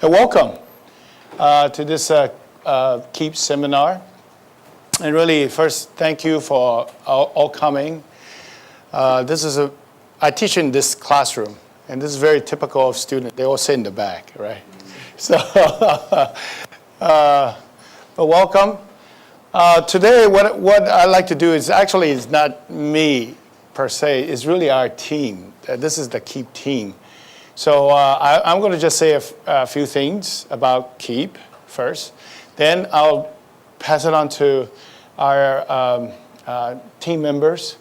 Welcome to this Keep seminar. And really, first, thank you for all coming. I teach in this classroom, and this is very typical of students. They all sit in the back, right? So, but welcome. Today, what I like to do is actually it's not me per se. It's really our team. This is the Keep team. So I'm going to just say a few things about Keep first. Then I'll pass it on to our team members.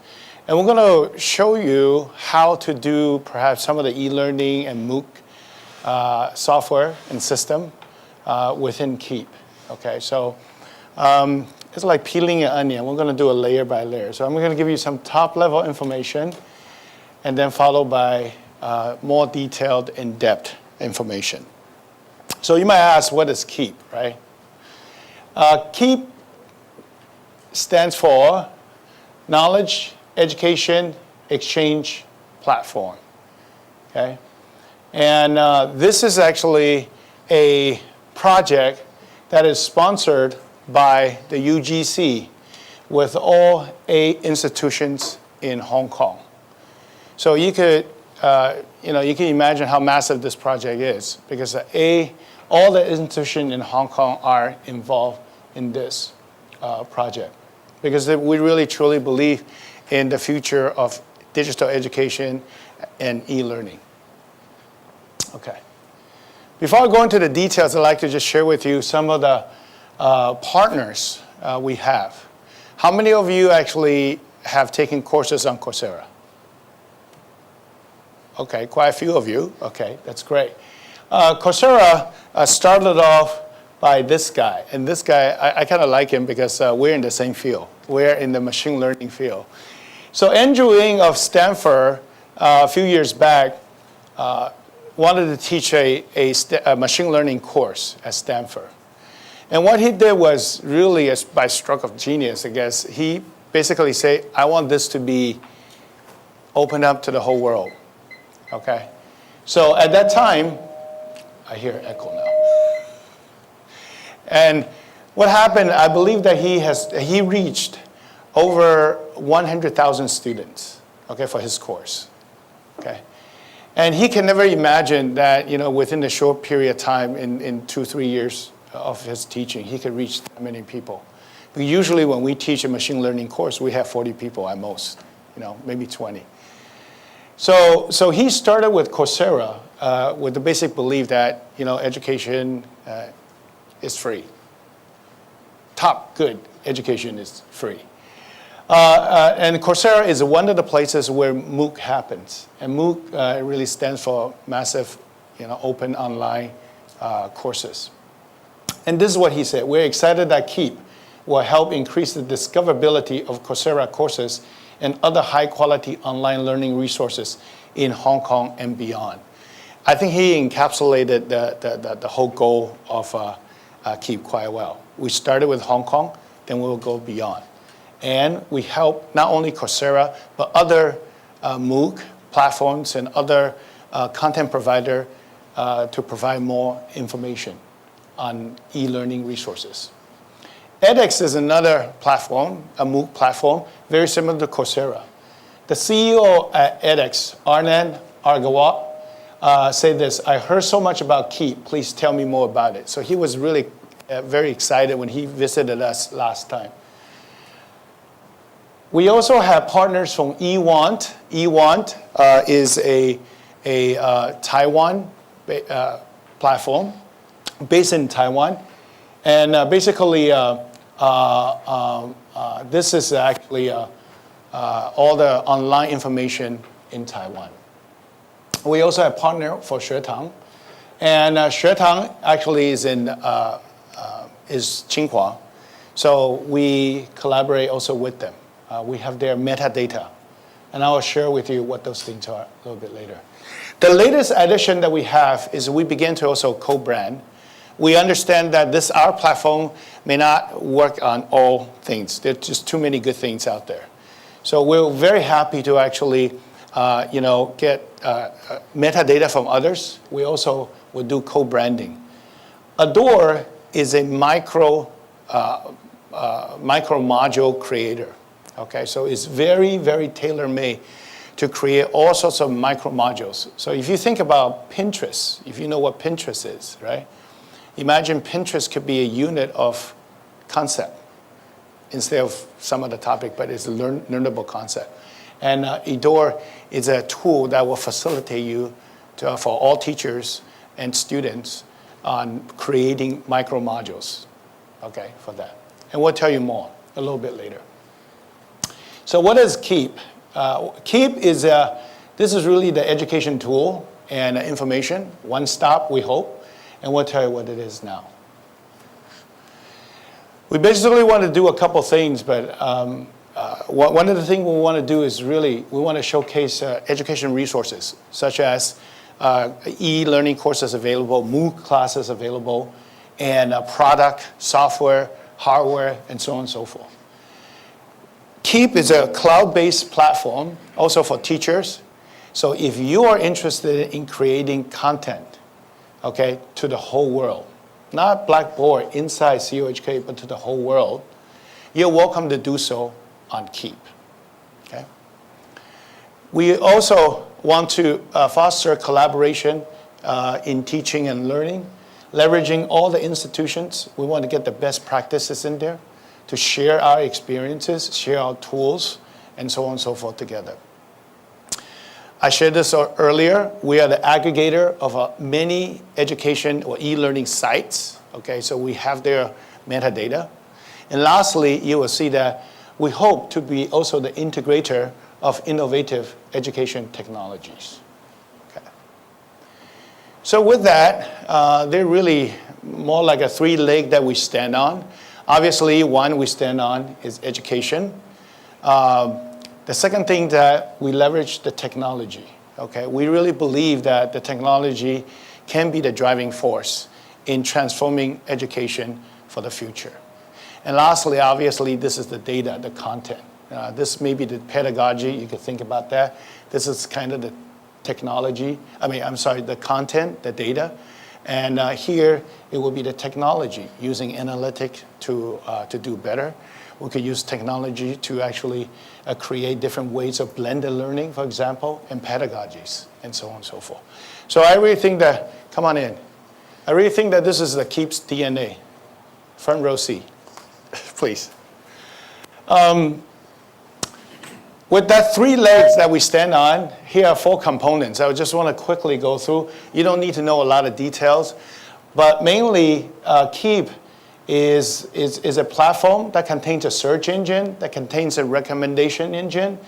And we're going to show you how to do perhaps some of the e-learning and MOOC software and system within Keep. Okay, so it's like peeling an onion. We're going to do a layer by layer. So I'm going to give you some top-level information and then followed by more detailed, in-depth information. So you might ask, what is Keep, right? Keep stands for Knowledge Education Exchange Platform, okay? And this is actually a project that is sponsored by the UGC with all 8 institutions in Hong Kong. So you could you can imagine how massive this project is because all the institutions in Hong Kong are involved in this project because we really truly believe in the future of digital education and e-learning. Okay. Before I go into the details, I'd like to just share with you some of the partners we have. How many of you actually have taken courses on Coursera? Okay, quite a few of you. Okay, that's great. Coursera started off by this guy. And this guy, I kind of like him because we're in the same field. We're in the machine learning field. So Andrew Ng of Stanford, a few years back, wanted to teach a machine learning course at Stanford. And what he did was really, by stroke of genius, I guess, he basically said, I want this to be opened up to the whole world. Okay, so at that time, I hear echo now. And what happened, I believe that he reached over 100,000 students, okay, for his course, okay. And he can never imagine that, within a short period of time, in 2-3 years of his teaching, he could reach that many people. But usually when we teach a machine learning course, we have 40 people at most, maybe 20. So he started with Coursera with the basic belief that education is free. Top good education is free. And Coursera is one of the places where MOOC happens. And MOOC really stands for Massive Open Online Courses. And this is what he said. We're excited that Keep will help increase the discoverability of Coursera courses and other high-quality online learning resources in Hong Kong and beyond. I think he encapsulated the whole goal of Keep quite well. We started with Hong Kong, then we will go beyond. And we help not only Coursera, but other MOOC platforms and other content providers to provide more information on e-learning resources. edX is another platform, a MOOC platform, very similar to Coursera. The CEO at edX, Anand Agarwal, said this, I heard so much about Keep, please tell me more about it. So he was really very excited when he visited us last time. We also have partners from eWant. eWant is a Taiwan platform based in Taiwan. And basically, this is actually all the online information in Taiwan. We also have a partner for Xuetang. And Xuetang actually is is Tsinghua. So we collaborate also with them. We have their metadata. And I will share with you what those things are a little bit later. The latest addition that we have is we begin to also co-brand. We understand that our platform may not work on all things. There's just too many good things out there. So we're very happy to actually, get metadata from others. We also will do co-branding. Adore is a micro module creator. Okay, so it's very, very tailor-made to create all sorts of micro modules. So if you think about Pinterest, if you know what Pinterest is, right? Imagine Pinterest could be a unit of concept instead of some other topic, but it's a learnable concept. And Adore is a tool that will facilitate you for all teachers and students on creating micro modules, okay, for that. And we'll tell you more a little bit later. So what is Keep? Keep is, this is really the education tool and information, one stop, we hope, and we'll tell you what it is now. We basically want to do a couple things, but one of the things we want to do is really, we want to showcase education resources, such as e-learning courses available, MOOC classes available, and product, software, hardware, and so on and so forth. Keep is a cloud-based platform, also for teachers. So if you are interested in creating content, okay, to the whole world, not Blackboard inside COHK, but to the whole world, you're welcome to do so on Keep, okay? We also want to foster collaboration in teaching and learning, leveraging all the institutions. We want to get the best practices in there to share our experiences, share our tools, and so on and so forth together. I shared this earlier. We are the aggregator of many education or e-learning sites. Okay, so we have their metadata. And lastly, you will see that we hope to be also the integrator of innovative education technologies. Okay. So with that, they're really more like a three-leg that we stand on. Obviously, one we stand on is education. The second thing that we leverage the technology. Okay, we really believe that the technology can be the driving force in transforming education for the future. And lastly, obviously, this is the data, the content. This may be the pedagogy, you could think about that. This is kind of the technology, the content, the data. And here, it will be the technology, using analytics to do better. We could use technology to actually create different ways of blended learning, for example, and pedagogies, and so on and so forth. So I really think that, come on in. I really think that this is the Keep's DNA. Front row seat, please. With that three legs that we stand on, here are four components. I just want to quickly go through. You don't need to know a lot of details, but mainly Keep is a platform that contains a search engine, that contains a recommendation engine.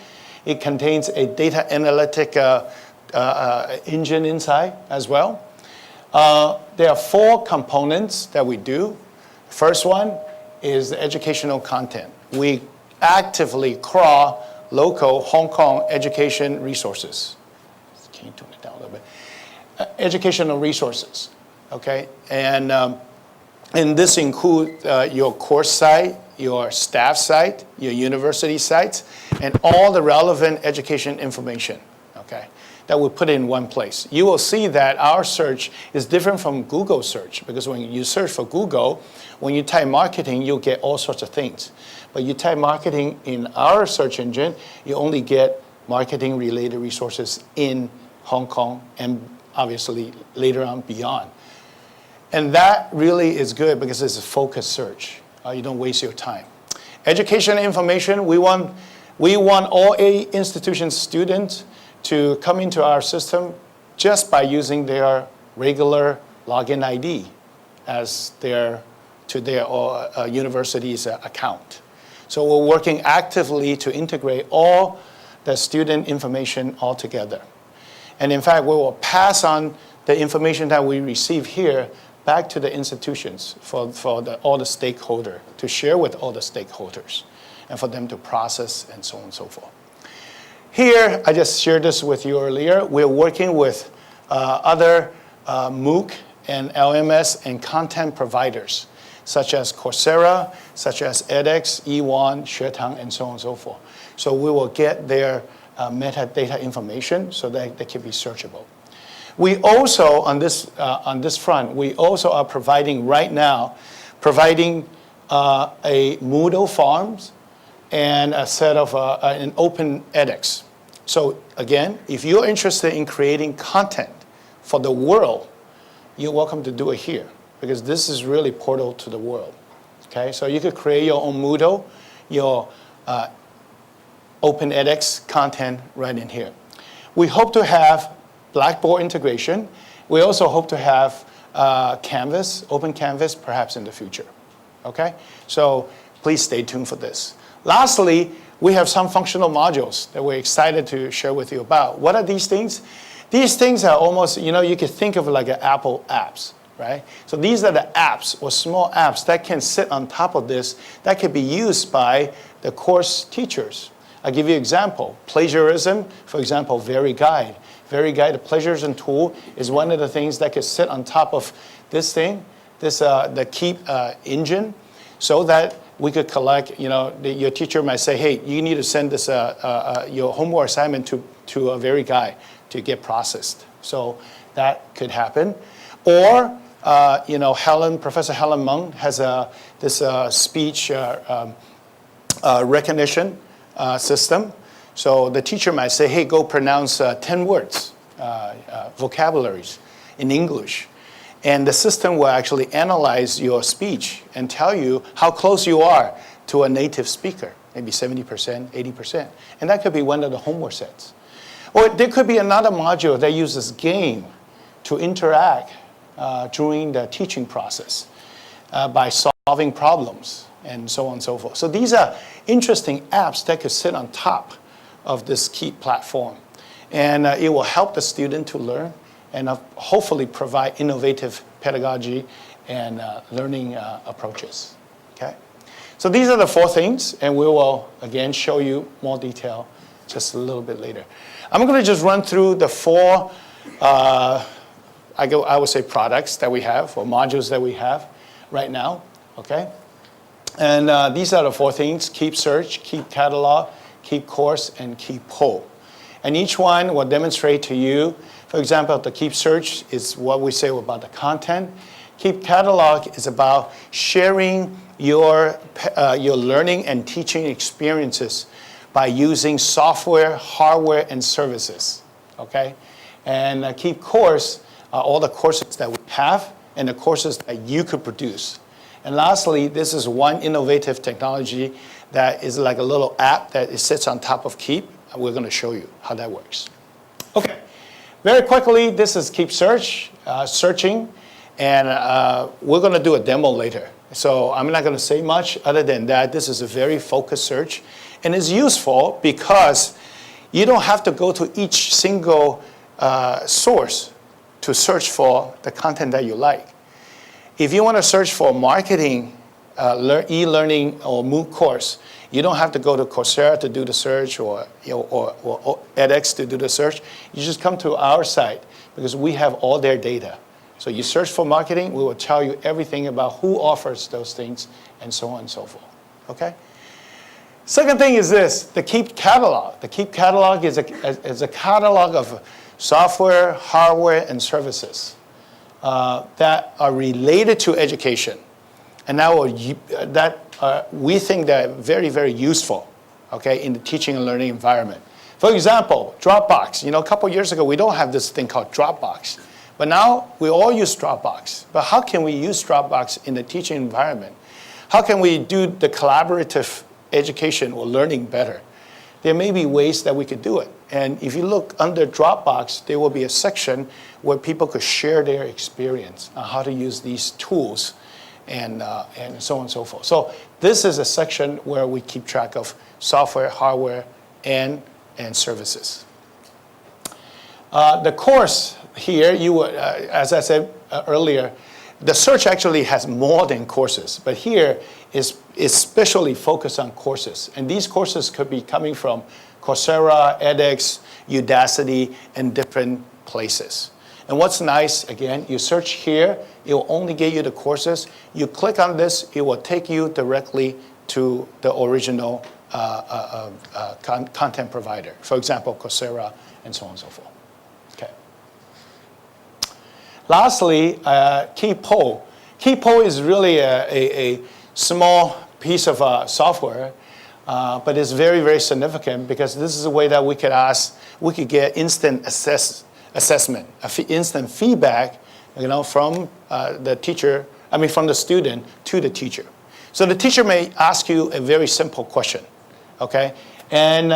It contains a data analytic engine inside as well. There are four components that we do. First one is the educational content. We actively crawl local Hong Kong education resources. Can you tone it down a little bit? Educational resources, okay? And this includes your course site, your staff site, your university sites, and all the relevant education information, okay, that we put in one place. You will see that our search is different from Google search, because when you search for Google, when you type marketing, you'll get all sorts of things. But you type marketing in our search engine, you only get marketing-related resources in Hong Kong and obviously later on beyond. And that really is good because it's a focused search. You don't waste your time. Education information, we want all institution students to come into our system just by using their regular login ID as their university's account. So we're working actively to integrate all the student information all together. And in fact, we will pass on the information that we receive here back to the institutions for all the stakeholders, to share with all the stakeholders, and for them to process and so on and so forth. Here, I just shared this with you earlier. We're working with other MOOC and LMS and content providers, such as Coursera, such as edX, E1, Xuetang, and so on and so forth. So we will get their metadata information so that they can be searchable. We also, on this front, we also are providing right now, a Moodle Farms and a set of an open edX. So again, if you're interested in creating content for the world, you're welcome to do it here, because this is really portal to the world. Okay, so you could create your own Moodle, your open edX content right in here. We hope to have Blackboard integration. We also hope to have Canvas, open Canvas, perhaps in the future. Okay, so please stay tuned for this. Lastly, we have some functional modules that we're excited to share with you about. What are these things? These things are almost, you could think of like an Apple apps, right? So these are the apps or small apps that can sit on top of this that can be used by the course teachers. I'll give you an example. Plagiarism, for example, VeryGuide. VeryGuide, the plagiarism tool, is one of the things that could sit on top of this thing, the Keep engine, so that we could collect, your teacher might say, hey, you need to send this, your homework assignment to a VeryGuide to get processed. So that could happen. Or, Professor Helen Meng has this speech recognition system. So the teacher might say, hey, go pronounce 10 words, vocabularies in English. And the system will actually analyze your speech and tell you how close you are to a native speaker, maybe 70%, 80%. And that could be one of the homework sets. Or there could be another module that uses game to interact during the teaching process by solving problems and so on and so forth. So these are interesting apps that could sit on top of this Keep platform. And it will help the student to learn and hopefully provide innovative pedagogy and learning approaches. Okay? So these are the 4 things, and we will, again, show you more detail just a little bit later. I'm going to just run through the 4, I would say, products that we have, or modules that we have right now. Okay? And these are the 4 things: Keep Search, Keep Catalog, Keep Course, and Keepo. And each one will demonstrate to you. For example, the Keep Search is what we say about the content. Keep Catalog is about sharing your learning and teaching experiences by using software, hardware, and services. Okay? And Keep Course are all the courses that we have and the courses that you could produce. And lastly, this is one innovative technology that is like a little app that sits on top of Keep. And we're going to show you how that works. Okay. Very quickly, this is Keep Search, searching, and we're going to do a demo later. So I'm not going to say much other than that. This is a very focused search, and it's useful because you don't have to go to each single source to search for the content that you like. If you want to search for marketing, e-learning, or MOOC course, you don't have to go to Coursera to do the search or edX to do the search. You just come to our site because we have all their data. So you search for marketing, we will tell you everything about who offers those things and so on and so forth. Okay? Second thing is this, the Keep Catalog. The Keep Catalog is a catalog of software, hardware, and services that are related to education. And we think they're very, very useful, okay, in the teaching and learning environment. For example, Dropbox. A couple years ago, we don't have this thing called Dropbox. But now, we all use Dropbox. But how can we use Dropbox in the teaching environment? How can we do the collaborative education or learning better? There may be ways that we could do it. And if you look under Dropbox, there will be a section where people could share their experience on how to use these tools and so on and so forth. So this is a section where we keep track of software, hardware, and services. The course here, as I said earlier, the search actually has more than courses, but here is especially focused on courses. And these courses could be coming from Coursera, edX, Udacity, and different places. And what's nice, again, you search here, it will only get you the courses. You click on this, it will take you directly to the original content provider. For example, Coursera, and so on and so forth. Okay. Lastly, Keepo. Keepo is really a small piece of software, but it's very, very significant because this is a way that we could get instant assessment, instant feedback, from the teacher, from the student to the teacher. So the teacher may ask you a very simple question, okay? And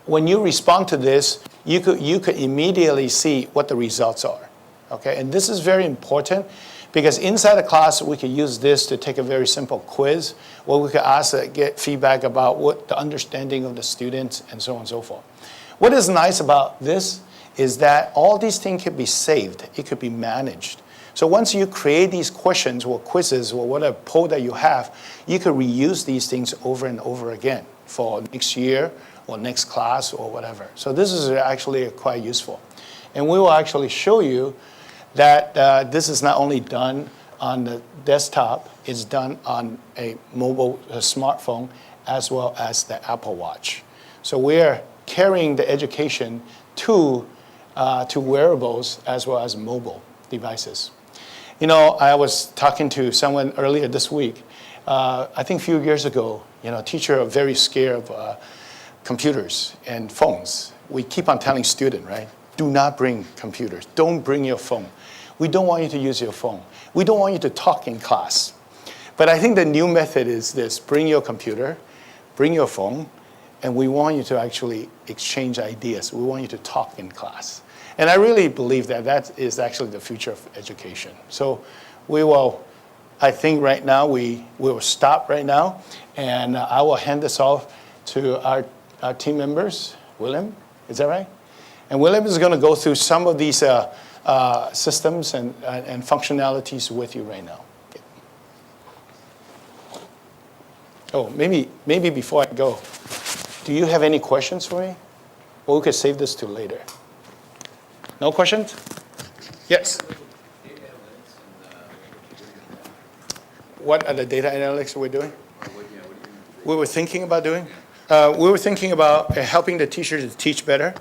when you respond to this, you could immediately see what the results are, okay? And this is very important because inside the class, we could use this to take a very simple quiz where we could get feedback about what the understanding of the students and so on and so forth. What is nice about this is that all these things can be saved. It could be managed. So once you create these questions or quizzes or whatever poll that you have, you could reuse these things over and over again for next year or next class or whatever. So this is actually quite useful. And we will actually show you that this is not only done on the desktop, it's done on a mobile smartphone as well as the Apple Watch. So we're carrying the education to wearables as well as mobile devices. I was talking to someone earlier this week. I think a few years ago, teachers are very scared of computers and phones. We keep on telling students, right? Do not bring computers. Don't bring your phone. We don't want you to use your phone. We don't want you to talk in class. But I think the new method is this: bring your computer, bring your phone, and we want you to actually exchange ideas. We want you to talk in class. And I really believe that that is actually the future of education. So I think right now, we will stop right now, and I will hand this off to our team members. William, is that right? And William is going to go through some of these systems and functionalities with you right now. Oh, maybe before I go, do you have any questions for me? Or we could save this to later. No questions? Yes. What are the data analytics we're doing? We were thinking about doing? We were thinking about helping the teacher to teach better,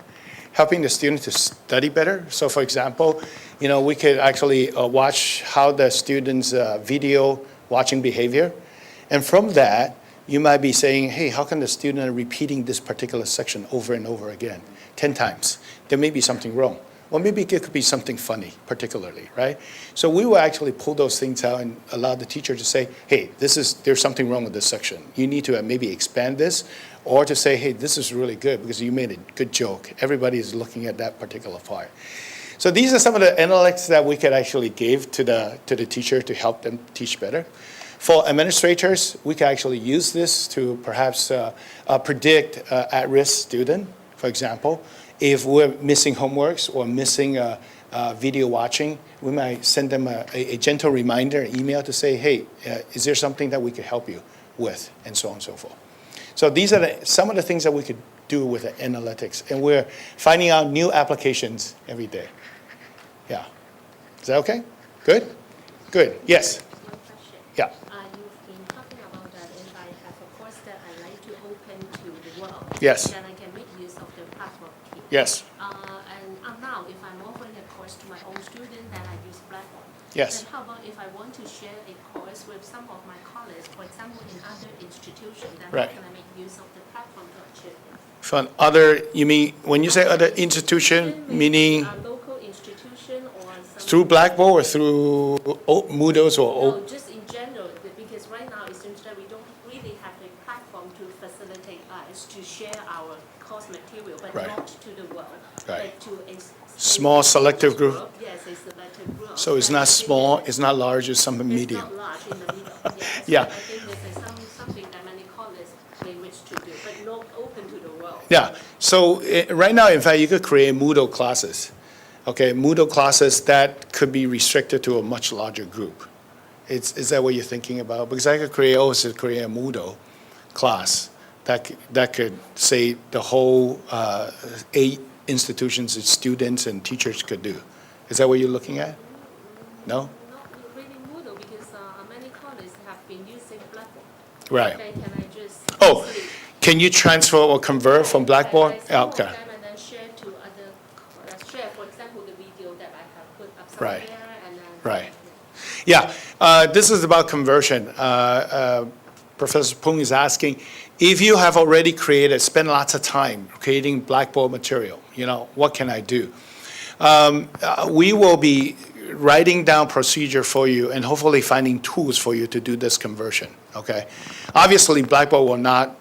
helping the student to study better. So for example, we could actually watch how the students' video watching behavior. And from that, you might be saying, hey, how come the student are repeating this particular section over and over again, 10 times? There may be something wrong. Or maybe it could be something funny, particularly, right? So we will actually pull those things out and allow the teacher to say, hey, there's something wrong with this section. You need to maybe expand this, or to say, hey, this is really good because you made a good joke. Everybody is looking at that particular part. So these are some of the analytics that we could actually give to the teacher to help them teach better. For administrators, we can actually use this to perhaps predict at-risk student, for example. If we're missing homeworks or missing video watching, we might send them a gentle reminder, email to say, hey, is there something that we could help you with, and so on and so forth. So these are some of the things that we could do with the analytics, and we're finding out new applications every day. Yeah. Is that okay? Good? Good. Yes? One question. Yeah. You've been talking about that if I have a course that I like to open to the world, Yes. then I can make use of the platform key. Yes. And now, if I'm offering a course to my own student, then I use platform. Yes. Then how about if I want to share a course with some of my colleagues, for example, in other institutions, then Right. how can I make use of the platform to achieve this? From other, you mean, when you say other institution, meaning A local institution or some... through Blackboard or through Moodles or... No, just in general, because right now it seems that we don't really have a platform to facilitate us to share our course material, but Right. not to the world, Right. but to a Small selective group. Yes, a selective group. So it's And not I think small, that it's not large, it's something it's medium. not large in the middle. Yes. Yeah. I think this is something that many colleges may wish to do, but not open to the world. Yeah, so right now, in fact, you could create Moodle classes. Okay, Moodle classes that could be restricted to a much larger group. Is that what you're thinking about? Because I could create a Moodle class that could say the whole 8 institutions that students and teachers could do. Is that what you're looking at? No? Not really Moodle, because many colleges have been using Blackboard. Right. Okay, can I just... Oh, easily- can you transfer or convert from Blackboard? And I Okay. and then share to other, share, for example, the video that I have put up Right. somewhere, Yeah, this is about conversion. Professor Pung is asking, if you have already created, spent lots of time creating Blackboard material, what can I do? We will be writing down procedure for you and hopefully finding tools for you to do this conversion, okay? Obviously, Blackboard will not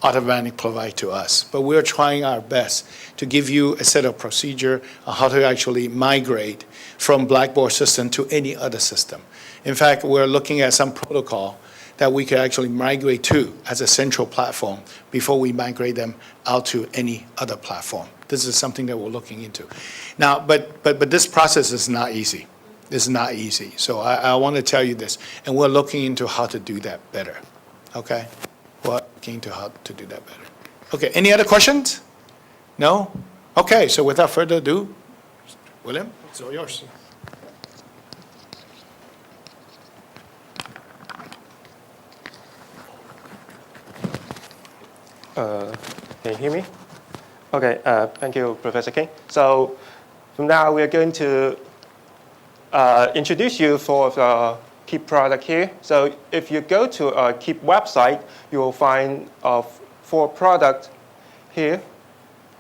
automatically provide to us, but we're trying our best to give you a set of procedure on how to actually migrate from Blackboard system to any other system. In fact, we're looking at some protocol that we could actually migrate to as a central platform before we migrate them out to any other platform. This is something that we're looking into. Now, but this process is not easy. It's not easy. So I want to tell you this, and we're looking into how to do that better, okay? We're looking into how to do that better. Okay, any other questions? No? Okay, so without further ado, William, it's all yours. Can you hear me? Okay, thank you, Professor King. So from now, we are going to introduce you for the Keep product here. So if you go to our Keep website, you will find 4 products here: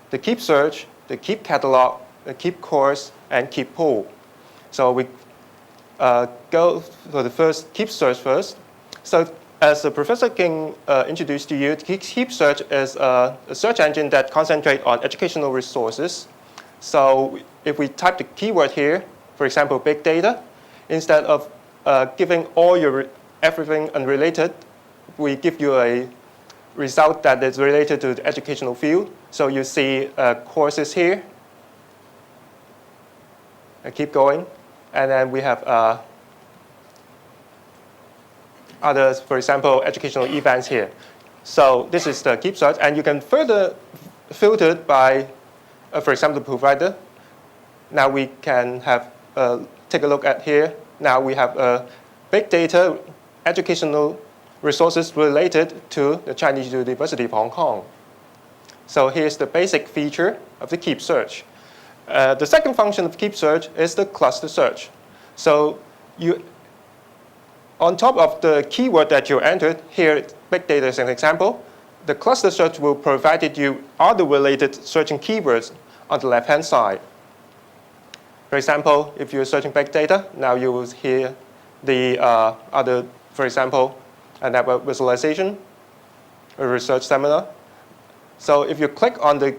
the Keep Search, the Keep Catalog, the Keep Course, and Keep Pool. So we go for the first Keep Search first. So as Professor King introduced to you, Keep Search is a search engine that concentrates on educational resources. So if we type the keyword here, for example, big data, instead of giving all your everything unrelated, we give you a result that is related to the educational field. So you see courses here. I keep going. And then we have others, for example, educational events here. So this is the Keep Search. And you can further filter by, for example, the provider. Now we can have, take a look at here. Now we have big data educational resources related to the Chinese University of Hong Kong. So here's the basic feature of the Keep Search. The second function of Keep Search is the cluster search. So you, on top of the keyword that you entered, here big data is an example, the cluster search will provide you other related searching keywords on the left-hand side. For example, if you're searching big data, now you will hear the other, for example, a network visualization, a research seminar. So if you click on the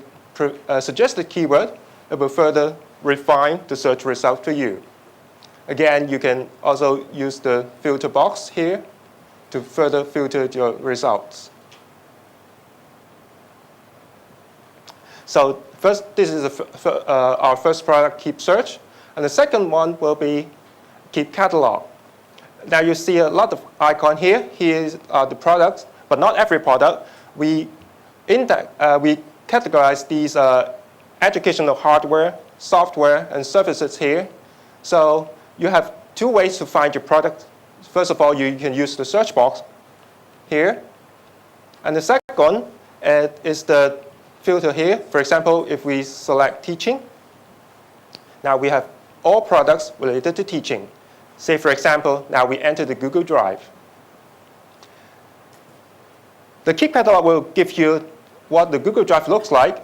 suggested keyword, it will further refine the search result for you. Again, you can also use the filter box here to further filter your results. So first, this is our first product, Keep Search. And the second one will be Keep Catalog. Now you see a lot of icons here. Here are the products, but not every product. We categorize these educational hardware, software, and services here. So you have 2 ways to find your product. First of all, you can use the search box here. And the second is the filter here. For example, if we select teaching, now we have all products related to teaching. Say, for example, now we enter the Google Drive. The Keep Catalog will give you what the Google Drive looks like,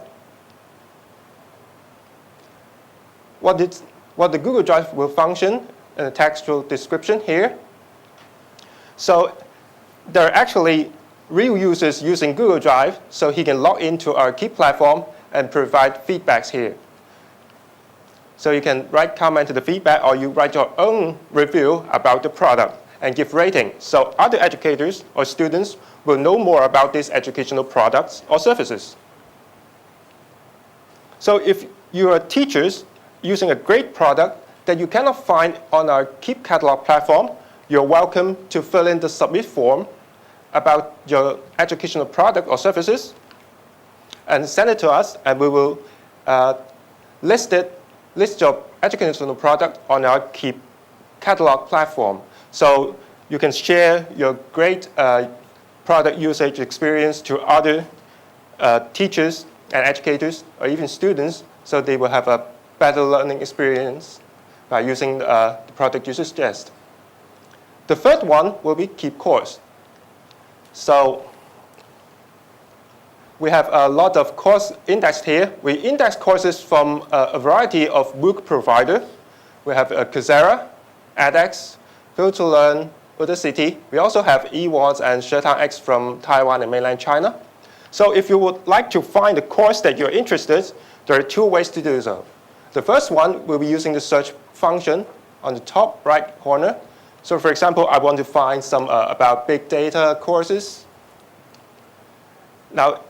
what the Google Drive will function, and a textual description here. So there are actually real users using Google Drive, so he can log into our Keep platform and provide feedbacks here. So you can write comment to the feedback, or you write your own review about the product and give rating. So other educators or students will know more about these educational products or services. So if you are teachers using a great product that you cannot find on our Keep Catalog platform, you're welcome to fill in the submit form about your educational product or services and send it to us, and we will list your educational product on our Keep Catalog platform. So you can share your great product usage experience to other teachers and educators or even students, so they will have a better learning experience by using the product you suggest. The third one will be Keep Course. So we have a lot of course indexed here. We index courses from a variety of MOOC providers. We have Coursera, edX, Build-to-Learn, Udacity. We also have eWords and ShareTownX from Taiwan and mainland China. So if you would like to find a course that you're interested in, there are two ways to do so. The first one will be using the search function on the top right corner. So for example, I want to find some about big data courses. Now,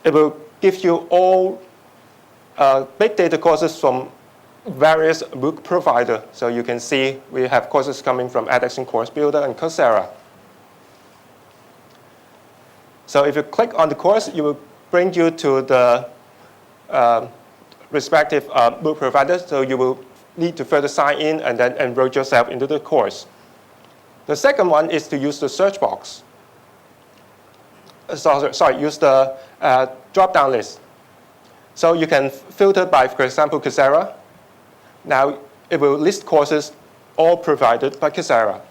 it will give you all big data courses from various MOOC providers. So you can see we have courses coming from edX and Course Builder and Coursera. So if you click on the course, it will bring you to the respective MOOC providers. So you will need to further sign in and then enroll yourself into the course. The second one is to use the search box. Use the drop-down list. So you can filter by, for example, Coursera. Now it will list courses all provided by Coursera.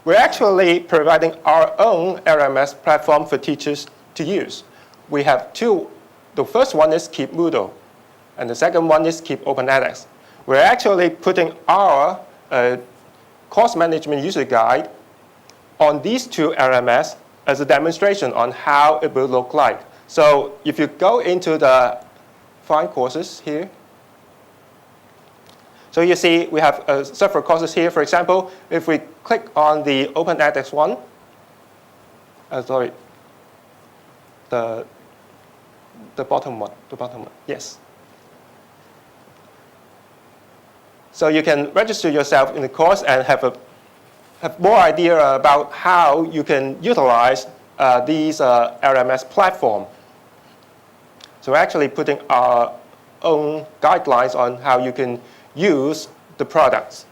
We're actually providing our own LMS platform for teachers to use. We have two. The first one is Keep Moodle, and the second one is Keep OpenEdX. We're actually putting our course management user guide on these two LMS as a demonstration on how it will look like. So if you go into the Find Courses here, so you see we have several courses here. For example, if we click on the OpenEdX one, the bottom one, yes. So you can register yourself in the course and have more idea about how you can utilize these LMS platform. So we're actually putting our own guidelines on how you can use the products.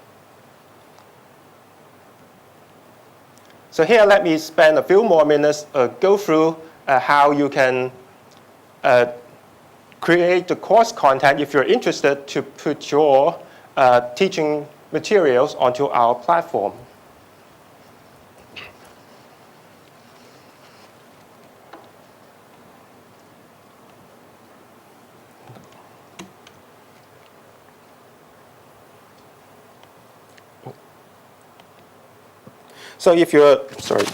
So here, let me spend a few more minutes go through how you can create the course content if you're interested to put your teaching materials onto our platform. So if you're, Wi-Fi.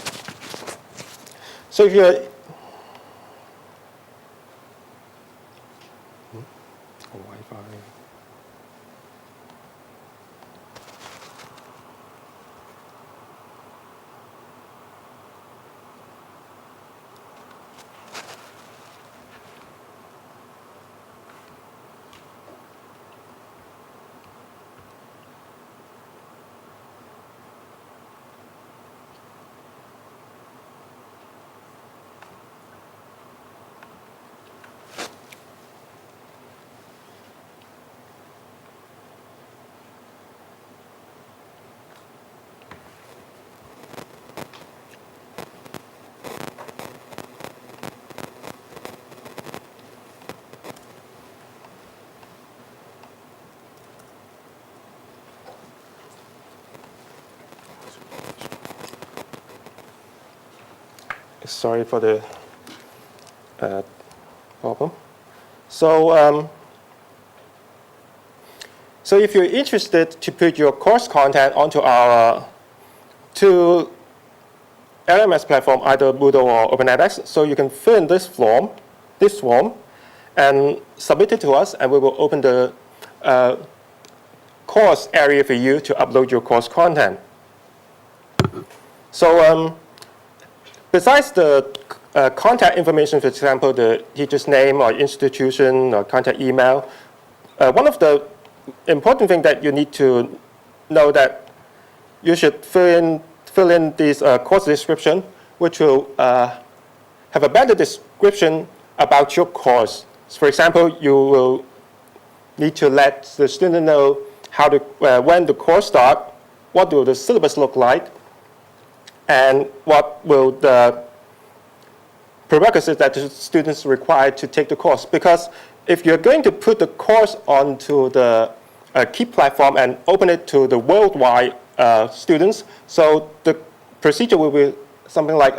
Sorry for the problem. So if you're interested to put your course content onto our two LMS platform, either Moodle or OpenEdX, so you can fill in this form, and submit it to us, and we will open the course area for you to upload your course content. So besides the contact information, for example, the teacher's name or institution or contact email, one of the important things that you need to know that you should fill in this course description, which will have a better description about your course. So for example, you will need to let the student know how to, when the course starts, what will the syllabus look like, and what will the prerequisites that the students require to take the course. Because if you're going to put the course onto the Keep platform and open it to the worldwide students. So the procedure will be something like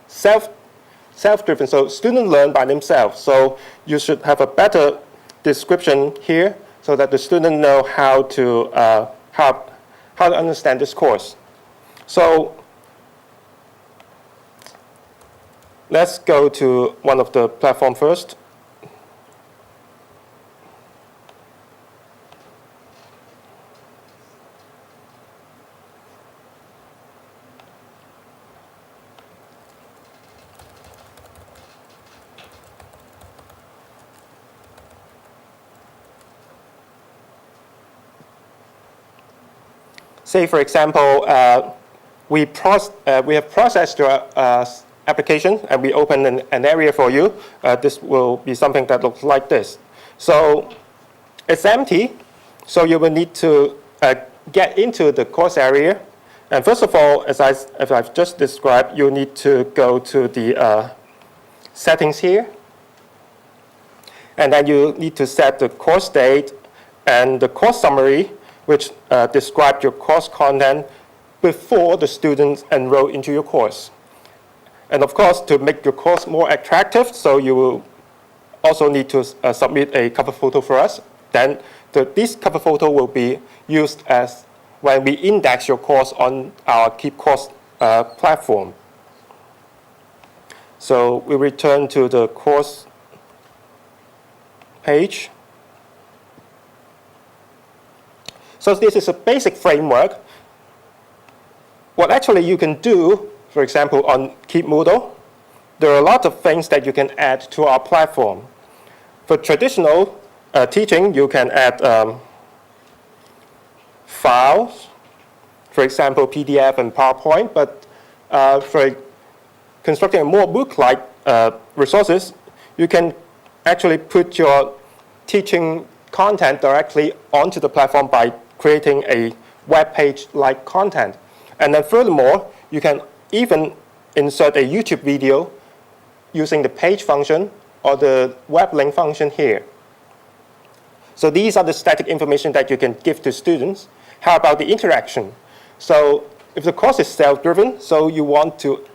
self-driven. So students learn by themselves. So you should have a better description here so that the student know how to understand this course. So let's go to one of the platform first. Say, for example, we have processed your application and we open an area for you. This will be something that looks like this. So it's empty, so you will need to get into the course area. And first of all, as I've just described, you need to go to the settings here. And then you need to set the course date and the course summary, which describe your course content before the students enroll into your course. And of course, to make your course more attractive, so you will also need to submit a cover photo for us. Then this cover photo will be used as when we index your course on our Keep course platform. So we return to the course page. So this is a basic framework. What actually you can do, for example, on Keep Moodle, there are a lot of things that you can add to our platform. For traditional teaching, you can add files, for example, PDF and PowerPoint, but for constructing a more book-like resources, you can actually put your teaching content directly onto the platform by creating a web page-like content. And then furthermore, you can even insert a YouTube video using the page function or the web link function here. So these are the static information that you can give to students. How about the interaction? So if the course is self-driven, so you want to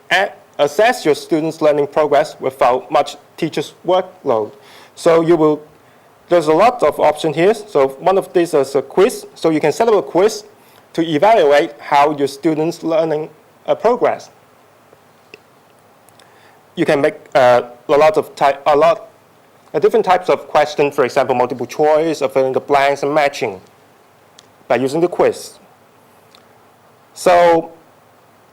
assess your students' learning progress without much teacher's workload. So there's a lot of options here. So one of these is a quiz. So you can set up a quiz to evaluate how your students' learning progress. You can make different types of questions, for example, multiple choice, or fill in the blanks and matching by using the quiz. So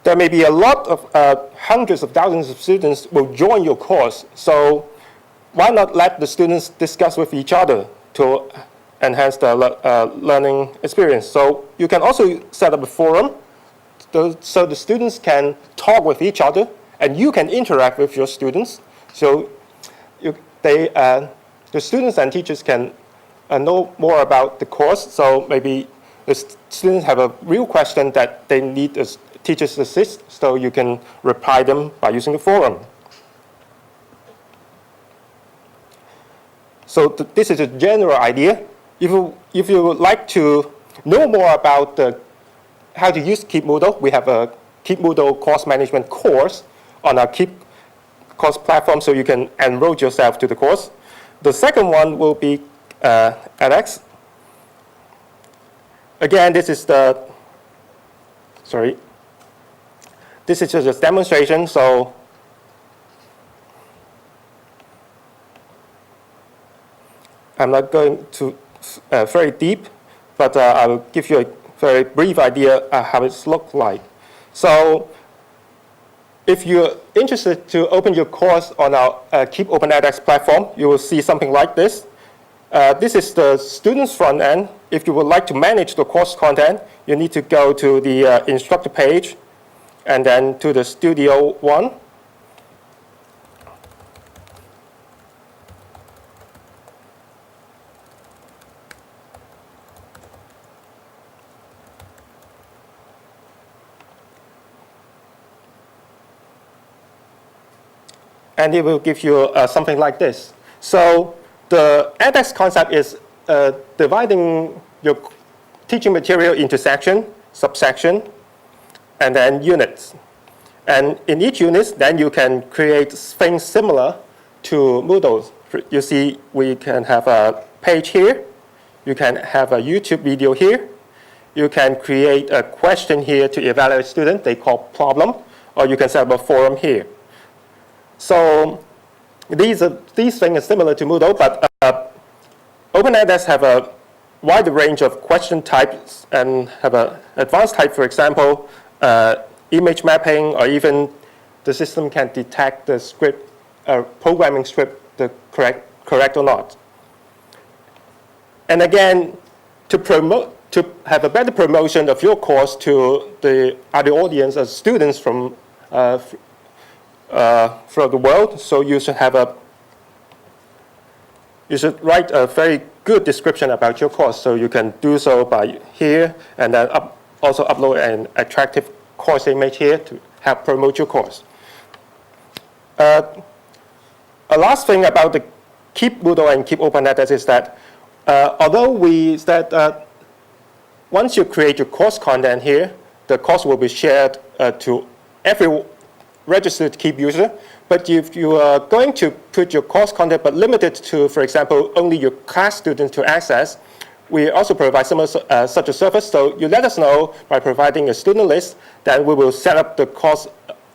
there may be a lot of hundreds of thousands of students will join your course. So why not let the students discuss with each other to enhance the learning experience? So you can also set up a forum so the students can talk with each other and you can interact with your students. So the students and teachers can know more about the course. So maybe the students have a real question that they need a teacher's assist, so you can reply them by using the forum. So this is a general idea. If you would like to know more about how to use Keep Moodle, we have a Keep Moodle course management course on our Keep course platform, so you can enroll yourself to the course. The second one will be edX. Again, this is this is just a demonstration. So I'm not going to very deep, but I will give you a very brief idea how it looks like. So if you're interested to open your course on our Keep Open edX platform, you will see something like this. This is the student's front end. If you would like to manage the course content, you need to go to the instructor page and then to the Studio one. And it will give you something like this. So the edX concept is dividing your teaching material into sections. subsection, and then units. And in each unit, then you can create things similar to Moodle. You see, we can have a page here. You can have a YouTube video here. You can create a question here to evaluate students, they call problem, or you can set up a forum here. So these things are similar to Moodle, but OpenEdX have a wide range of question types and have an advanced type, for example, image mapping, or even the system can detect the script, programming script, the correct or not. And again, to have a better promotion of your course to the other audience as students from throughout the world, so you should write a very good description about your course. So you can do so by here, and then also upload an attractive course image here to help promote your course. A last thing about the Keep Moodle and Keep OpenEdX is that although we said once you create your course content here, the course will be shared to every registered Keep user. But if you are going to put your course content but limited to, for example, only your class students to access, we also provide such a service. So you let us know by providing a student list, then we will set up the course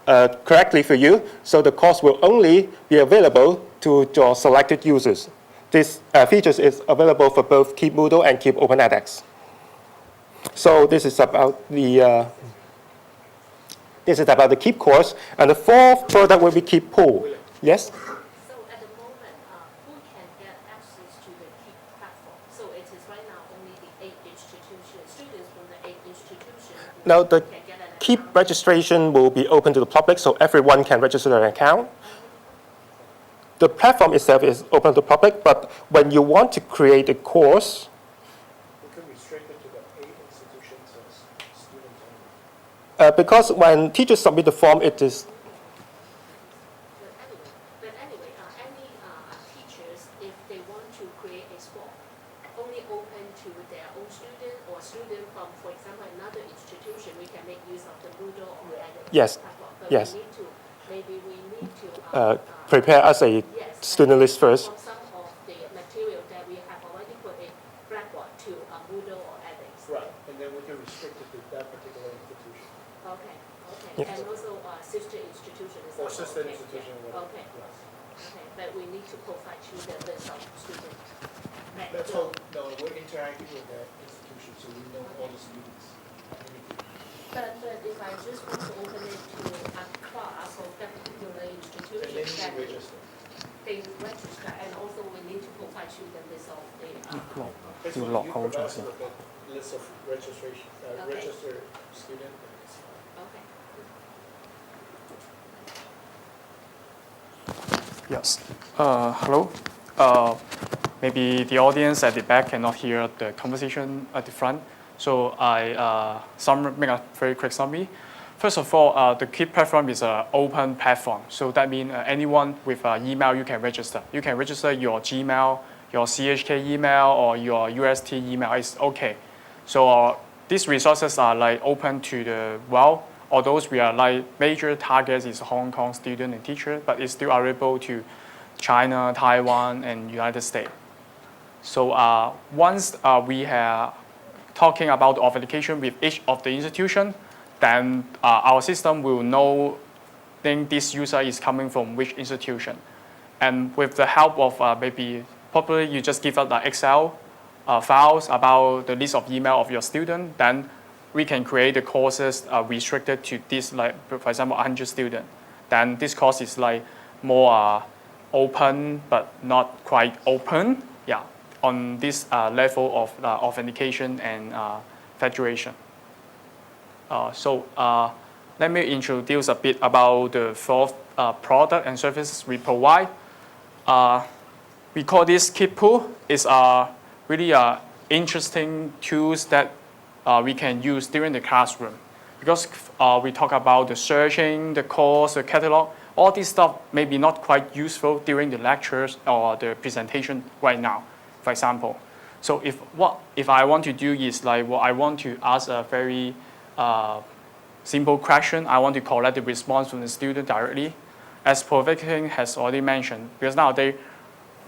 correctly for you. So the course will only be available to your selected users. This feature is available for both Keep Moodle and Keep OpenEdX. So this is about the Keep course, and the fourth product will be Keepo. Yes. So at the moment, who can get access to the Keep platform? So it is right now only the 8 institutions, students from the 8 institutions. Now the can get an Keep account. registration will be open to the public, so everyone can register an account. The platform itself is open to the public, but when you want to create a course, because when teachers submit the form, it is. But anyway, any teachers, if they want to create a sport, only open to their own student or student from, for example, another institution, we can make use of the Moodle or other Yes. platform. But Yes. maybe we need to Prepare us a yes, student list first. from some of the material that we have already put in Blackboard to Moodle or edX. Right, and then we can restrict it to that particular institution. Okay. Yes. And also sister institution is Or also sister okay. institution, Yeah. whatever. Okay. Yes. Okay, but we need to provide you the list of students. Right. That's all, no, we're interacting with that institution, so we know all the students. But if I just want to open it to a class of that particular And institution, then you then register. they register, and also we need to provide you the list of the. It's You when lock you hold provide yourself. us with a list of registration, Okay. registered student, then it's fine. Okay. Yes. Hello. Maybe the audience at the back cannot hear the conversation at the front, so I make a very quick summary. First of all, the Keep platform is an open platform, so that means anyone with an email you can register. You can register your Gmail, your CHK email, or your UST email. It's okay. So these resources are like open to the world. Although we are like major targets is Hong Kong student and teacher, but it's still available to China, Taiwan, and United States. So once we are talking about the authentication with each of the institution, then our system will know think this user is coming from which institution. And with the help of maybe probably you just give us the Excel files about the list of email of your student, then we can create the courses restricted to this, like for example, 100 students. Then this course is like more open, but not quite open. Yeah, on this level of authentication and federation. So let me introduce a bit about the fourth product and services we provide. We call this Keepo. It's really interesting tools that we can use during the classroom, because we talk about the searching, the course, the catalog. All this stuff may be not quite useful during the lectures or the presentation right now, for example. So if I want to do is like, I want to ask a very simple question. I want to collect the response from the student directly. As Professor King has already mentioned, because nowadays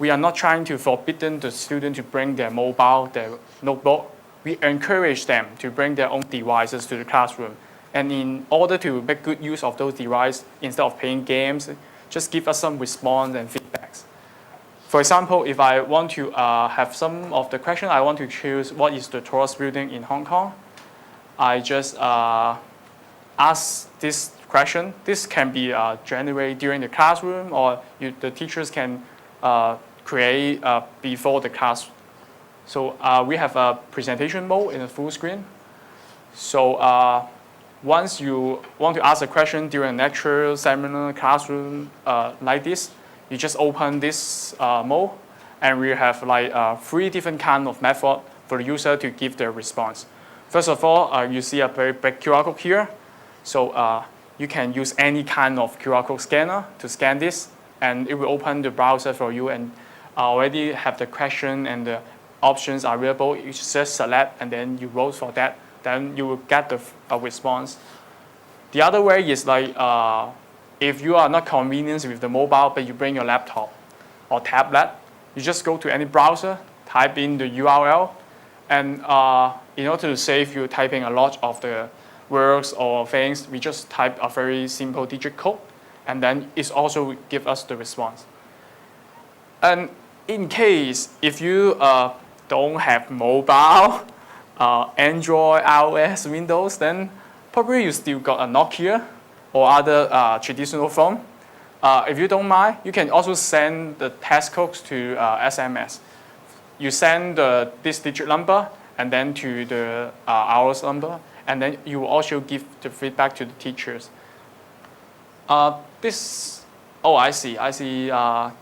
we are not trying to forbidden the student to bring their mobile, their notebook. We encourage them to bring their own devices to the classroom. And in order to make good use of those devices, instead of playing games, just give us some response and feedbacks. For example, if I want to have some of the question, I want to choose what is the tallest building in Hong Kong. I just ask this question. This can be generated during the classroom, or the teachers can create before the class. So we have a presentation mode in a full screen. So once you want to ask a question during a lecture, seminar, classroom like this, you just open this mode, and we have like 3 different kinds of methods for the user to give their response. First of all, you see a very big QR code here. So you can use any kind of QR code scanner to scan this, and it will open the browser for you and already have the question and the options available. You just select and then you vote for that. Then you will get a response. The other way is like if you are not convenienced with the mobile, but you bring your laptop or tablet, you just go to any browser, type in the URL, and in order to save you typing a lot of the words or things, we just type a very simple digit code, and then it also gives us the response. And in case if you don't have mobile, Android, iOS, Windows, then probably you still got a Nokia or other traditional phone. If you don't mind, you can also send the test codes to SMS. You send this digit number and then to the hours number, and then you will also give the feedback to the teachers. I see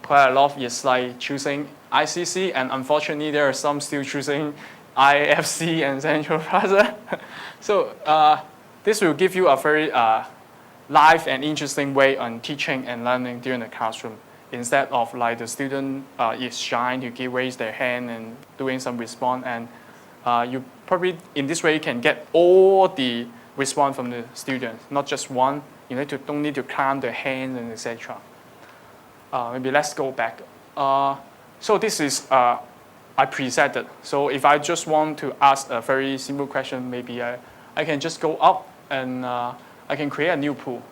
quite a lot is like choosing ICC, and unfortunately there are some still choosing IFC and Central Plaza. So this will give you a very live and interesting way on teaching and learning during the classroom, instead of like the student is shy to raise their hand and doing some response, and you probably in this way you can get all the response from the students, not just one. You don't need to climb their hands and etc. Maybe let's go back. So this is I presented. So if I just want to ask a very simple question, maybe I can just go up and I can create a new pool.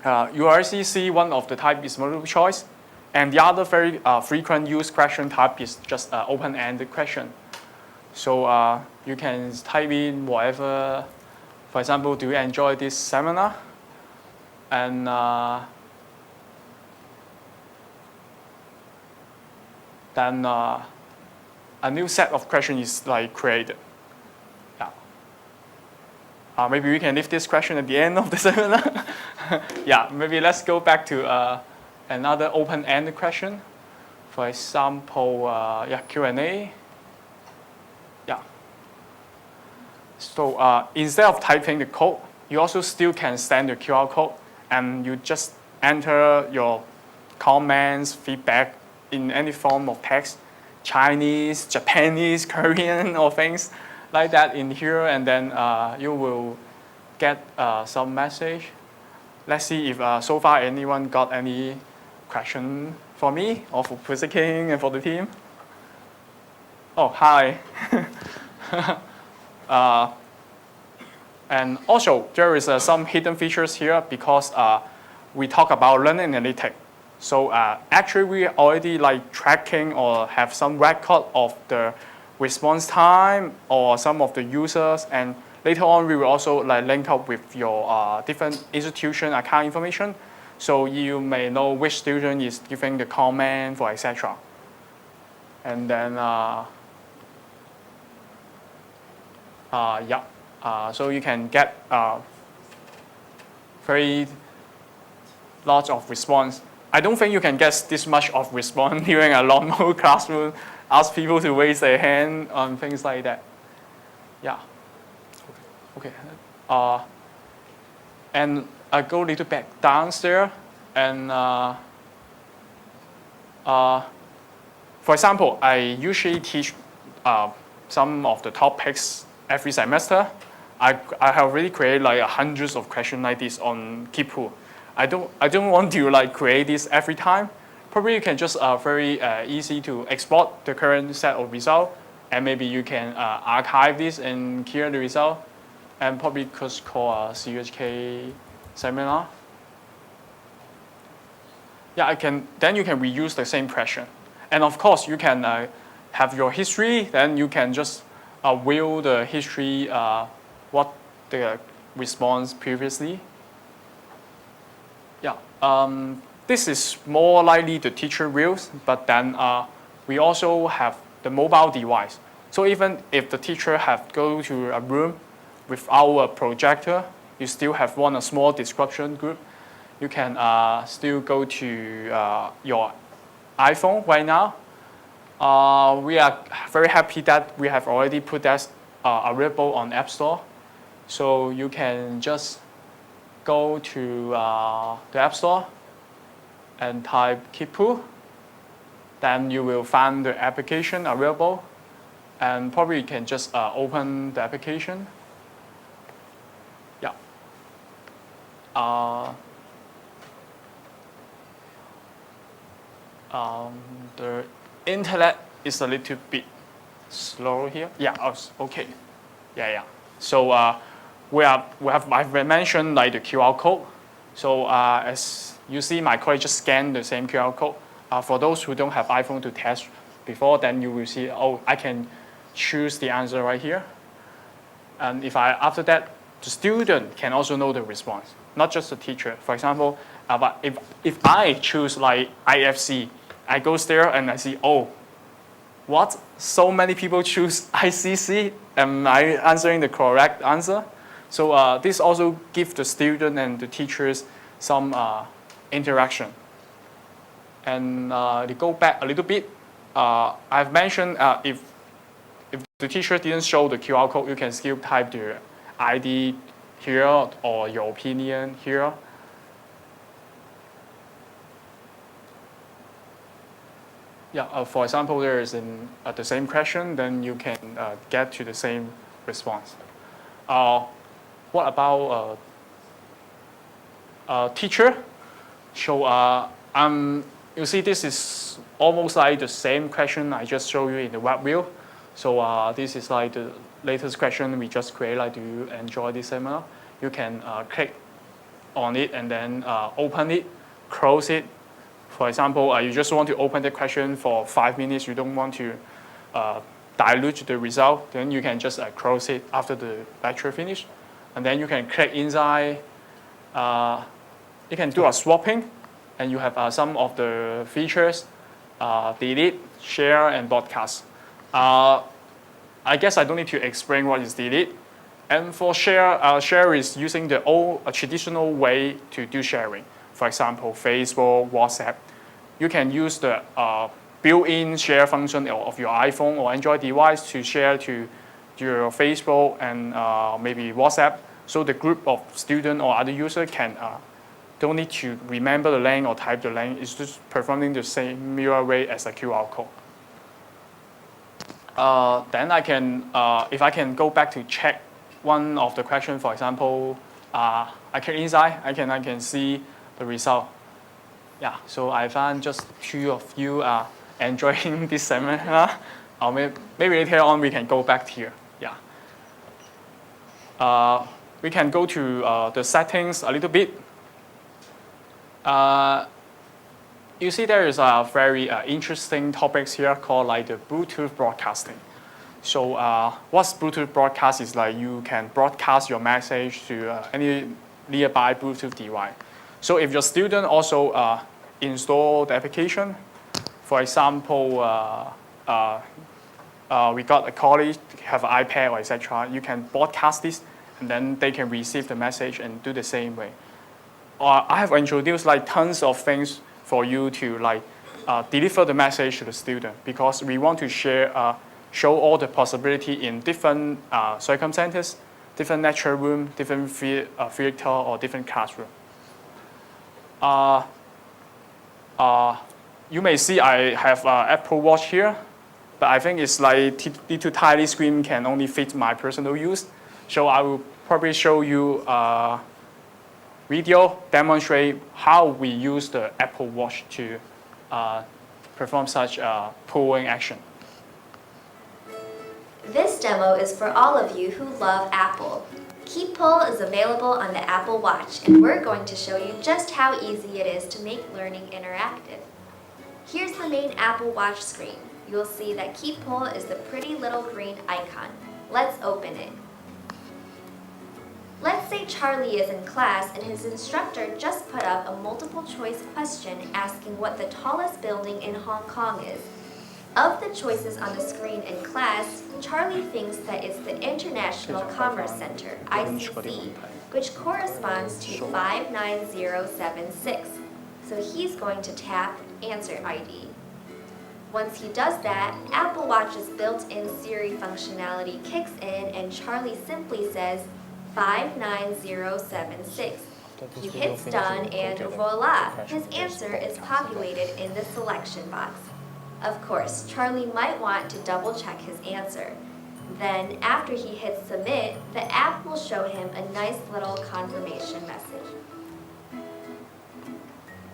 You already see one of the type is multiple choice, and the other very frequent used question type is just open-ended question. So you can type in whatever. For example, do you enjoy this seminar? And then a new set of questions is like created. Yeah. Maybe we can leave this question at the end of the seminar. Yeah, maybe let's go back to another open-ended question. For example, Q&A. Yeah. So instead of typing the code, you also still can send the QR code, and you just enter your comments, feedback in any form of text, Chinese, Japanese, Korean, or things like that in here, and then you will get some message. Let's see if so far anyone got any question for me or for Professor King and for the team. Oh, hi. And also, there is some hidden features here because we talk about learning analytics. So actually, we already like tracking or have some record of the response time or some of the users, and later on we will also like link up with your different institution account information, so you may know which student is giving the comment for etc. And then so you can get very lots of response. I don't think you can get this much of response during a normal classroom. Ask people to raise their hand on things like that. Yeah. Okay. And I go a little bit downstairs, and for example, I usually teach some of the topics every semester. I have already created like hundreds of questions like this on Keepo. I don't want to like create this every time. Probably you can just very easy to export the current set of result, and maybe you can archive this and clear the result, and probably just call a CHK seminar. Yeah, then you can reuse the same question. And of course, you can have your history, then you can just view the history, what the response previously. Yeah, this is more likely the teacher views, but then we also have the mobile device. So even if the teacher have go to a room without a projector, you still have a small description group. You can still go to your iPhone right now. We are very happy that we have already put that available on App Store. So you can just go to the App Store and type Keepo. Then you will find the application available. And probably you can just open the application. Yeah. The internet is a little bit slow here. Yeah, okay. Yeah. So I've mentioned like the QR code. So as you see, my colleague just scanned the same QR code. For those who don't have iPhone to test before, then you will see, oh, I can choose the answer right here. And after that, the student can also know the response, not just the teacher. For example, but if I choose like IFC, I go there and I see, oh, what? So many people choose ICC. Am I answering the correct answer? So this also gives the student and the teachers some interaction. And to go back a little bit, I've mentioned if the teacher didn't show the QR code, you can still type the ID here or your opinion here. Yeah, for example, there is the same question, then you can get to the same response. What about teacher? So you see this is almost like the same question I just showed you in the web view. So this is like the latest question we just created, like, do you enjoy this seminar? You can click on it and then open it, close it. For example, you just want to open the question for 5 minutes. You don't want to dilute the result. Then you can just close it after the lecture finish. And then you can click inside. You can do a swapping. And you have some of the features, delete, share, and broadcast. I guess I don't need to explain what is delete. And for share, share is using the old traditional way to do sharing. For example, Facebook, WhatsApp. You can use the built-in share function of your iPhone or Android device to share to your Facebook and maybe WhatsApp. So the group of student or other user can don't need to remember the link or type the link. It's just performing the same mirror way as a QR code. Then I can, if I can go back to check one of the questions, for example, I click inside, I can see the result. Yeah, so I found just 2 of you are enjoying this seminar. Or maybe later on we can go back here. Yeah. We can go to the settings a little bit. You see there is a very interesting topics here called like the Bluetooth broadcasting. So what's Bluetooth broadcast is like you can broadcast your message to any nearby Bluetooth device. So if your student also install the application, for example, we got a college have an iPad or etc. You can broadcast this, and then they can receive the message and do the same way. I have introduced like tons of things for you to like deliver the message to the student, because we want to show all the possibility in different circumstances, different lecture room, different theater, or different classroom. You may see I have Apple Watch here, but I think it's like little tiny screen can only fit my personal use. So I will probably show you a video demonstrate how we use the Apple Watch to perform such a pulling action. This demo is for all of you who love Apple. Keepo is available on the Apple Watch, and we're going to show you just how easy it is to make learning interactive. Here's the main Apple Watch screen. You'll see that Keepo is the pretty little green icon. Let's open it. Let's say Charlie is in class and his instructor just put up a multiple choice question asking what the tallest building in Hong Kong is. Of the choices on the screen in class, Charlie thinks that it's the International Commerce Center, ICC, which corresponds to 59076. So he's going to tap Answer ID. Once he does that, Apple Watch's built-in Siri functionality kicks in and Charlie simply says 59076. He hits done and voila, his answer is populated in the selection box. Of course, Charlie might want to double check his answer. Then, after he hits submit, the app will show him a nice little confirmation message.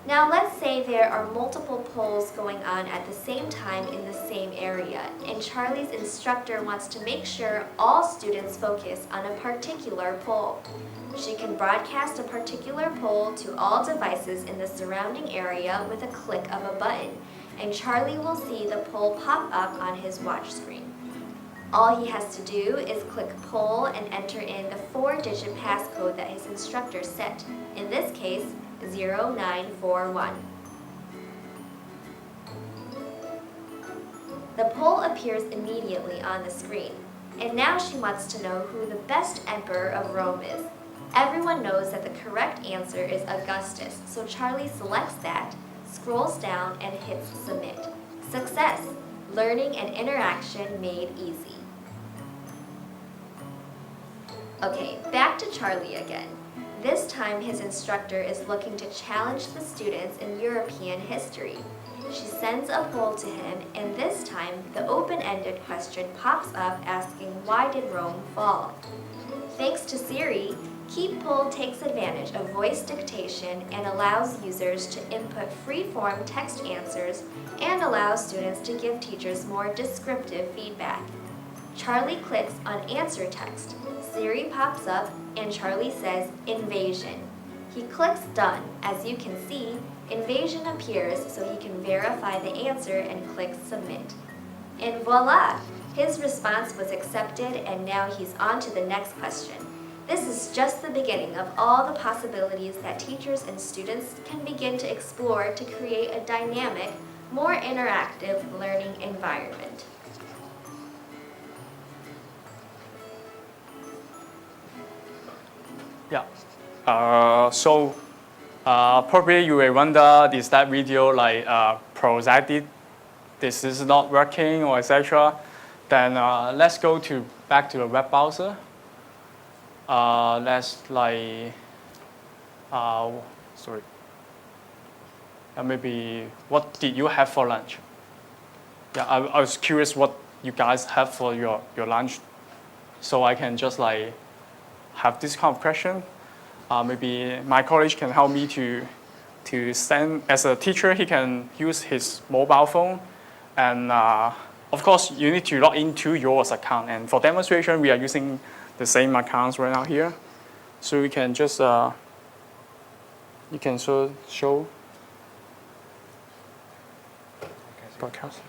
Now let's say there are multiple polls going on at the same time in the same area, and Charlie's instructor wants to make sure all students focus on a particular poll. She can broadcast a particular poll to all devices in the surrounding area with a click of a button, and Charlie will see the poll pop up on his watch screen. All he has to do is click poll and enter in the 4-digit passcode that his instructor set, in this case, 0941. The poll appears immediately on the screen, and now she wants to know who the best emperor of Rome is. Everyone knows that the correct answer is Augustus, so Charlie selects that, scrolls down, and hits submit. Success! Learning and interaction made easy. Okay, back to Charlie again. This time his instructor is looking to challenge the students in European history. She sends a poll to him, and this time the open-ended question pops up asking why did Rome fall? Thanks to Siri, Keepo takes advantage of voice dictation and allows users to input free-form text answers and allows students to give teachers more descriptive feedback. Charlie clicks on answer text. Siri pops up and Charlie says invasion. He clicks done. As you can see, invasion appears so he can verify the answer and click submit. And voila! His response was accepted and now he's on to the next question. This is just the beginning of all the possibilities that teachers and students can begin to explore to create a dynamic, more interactive learning environment. Yeah. Probably you will wonder, is that video like projected? This is not working or etc. Then let's go back to the web browser. Maybe what did you have for lunch? Yeah, I was curious what you guys have for your lunch, so I can just like have this kind of question. Maybe my college can help me to send, as a teacher, he can use his mobile phone. And of course, you need to log into yours account. And for demonstration, we are using the same accounts right now here. So we can just, you can show broadcast.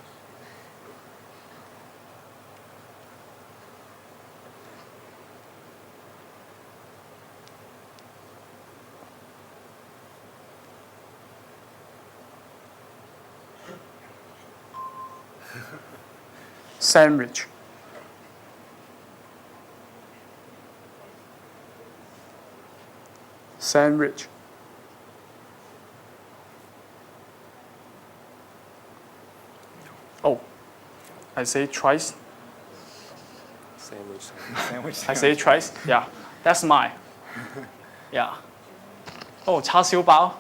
Sandwich. Sandwich. Oh, I say twice. Sandwich. I say twice. Yeah, that's mine. Yeah. Oh, 叉燒包.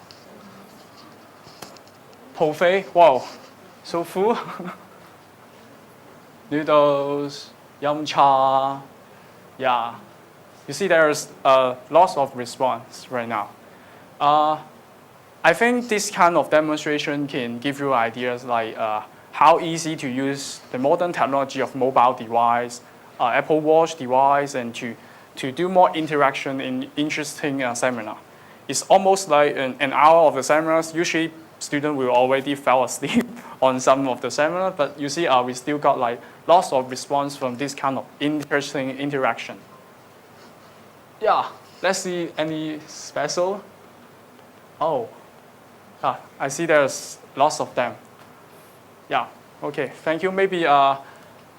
Buffet. Wow, so full. Noodles, yum cha, yeah, you see there's lots of response right now. I think this kind of demonstration can give you ideas like how easy to use the modern technology of mobile device, Apple Watch device, and to do more interaction in interesting seminar. It's almost like an hour of the seminars. Usually, students will already fall asleep on some of the seminars, but you see, we still got like lots of response from this kind of interesting interaction. Yeah, let's see any special. Oh, I see there's lots of them. Yeah, okay, thank you. Maybe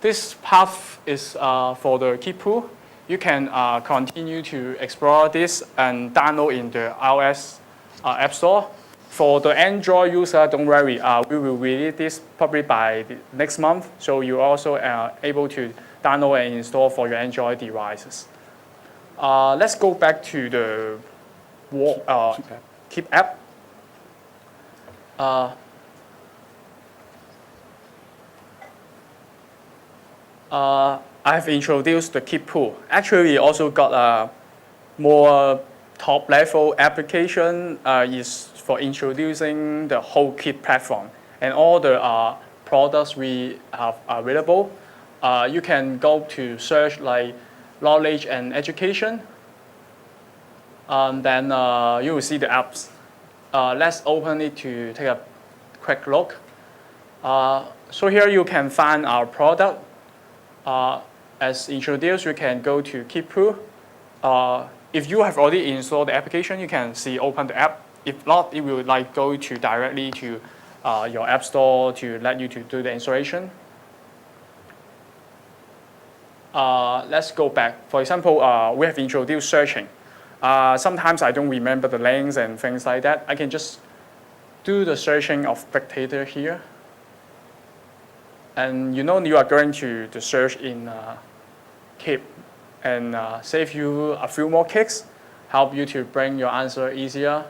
this path is for the Keepo. You can continue to explore this and download in the iOS App Store. For the Android user, don't worry, we will release this probably by the next month, so you're also able to download and install for your Android devices. Let's go back to the Keep app. I've introduced the Keepo. Actually, we also got a more top-level application is for introducing the whole Keep platform and all the products we have available. You can go to search like knowledge and education. Then you will see the apps. Let's open it to take a quick look. So here you can find our product. As introduced, you can go to Keepo. If you have already installed the application, you can see open the app. If not, it will like go to directly to your app store to let you to do the installation. Let's go back. For example, we have introduced searching. Sometimes I don't remember the links and things like that. I can just do the searching of spectator here. And you know you are going to the search in Keep and save you a few more clicks, help you to bring your answer easier.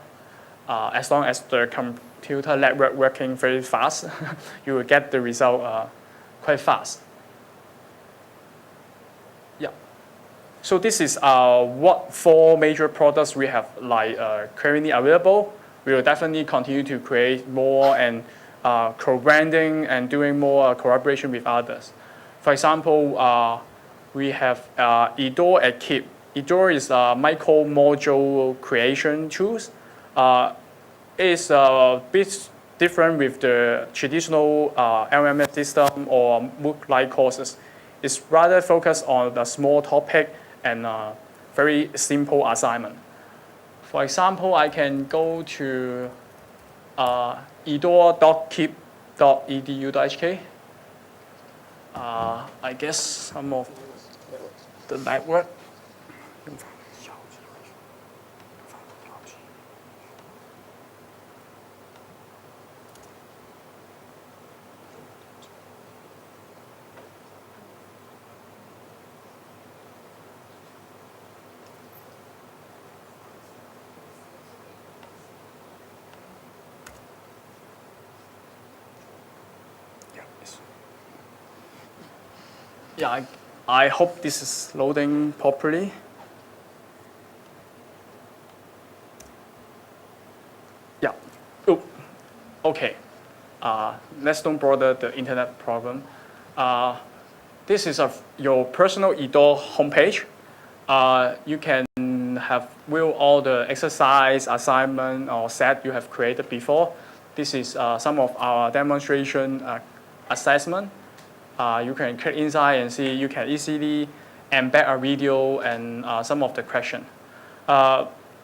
As long as the computer network working very fast, you will get the result quite fast. Yeah. So this is what 4 major products we have like currently available. We will definitely continue to create more and co-branding and doing more collaboration with others. For example, we have eDoor at Keep. eDoor is a micro-module creation tools. It's a bit different with the traditional LMS system or MOOC-like courses. It's rather focused on the small topic and very simple assignment. For example, I can go to edoor.keep.edu.hk. I guess some of the network. Yeah, I hope this is loading properly. Yeah. Oh, okay. Let's don't bother the internet problem. This is your personal eDoor homepage. You can have view all the exercise, assignment, or set you have created before. This is some of our demonstration assessment. You can click inside and see you can easily embed a video and some of the question.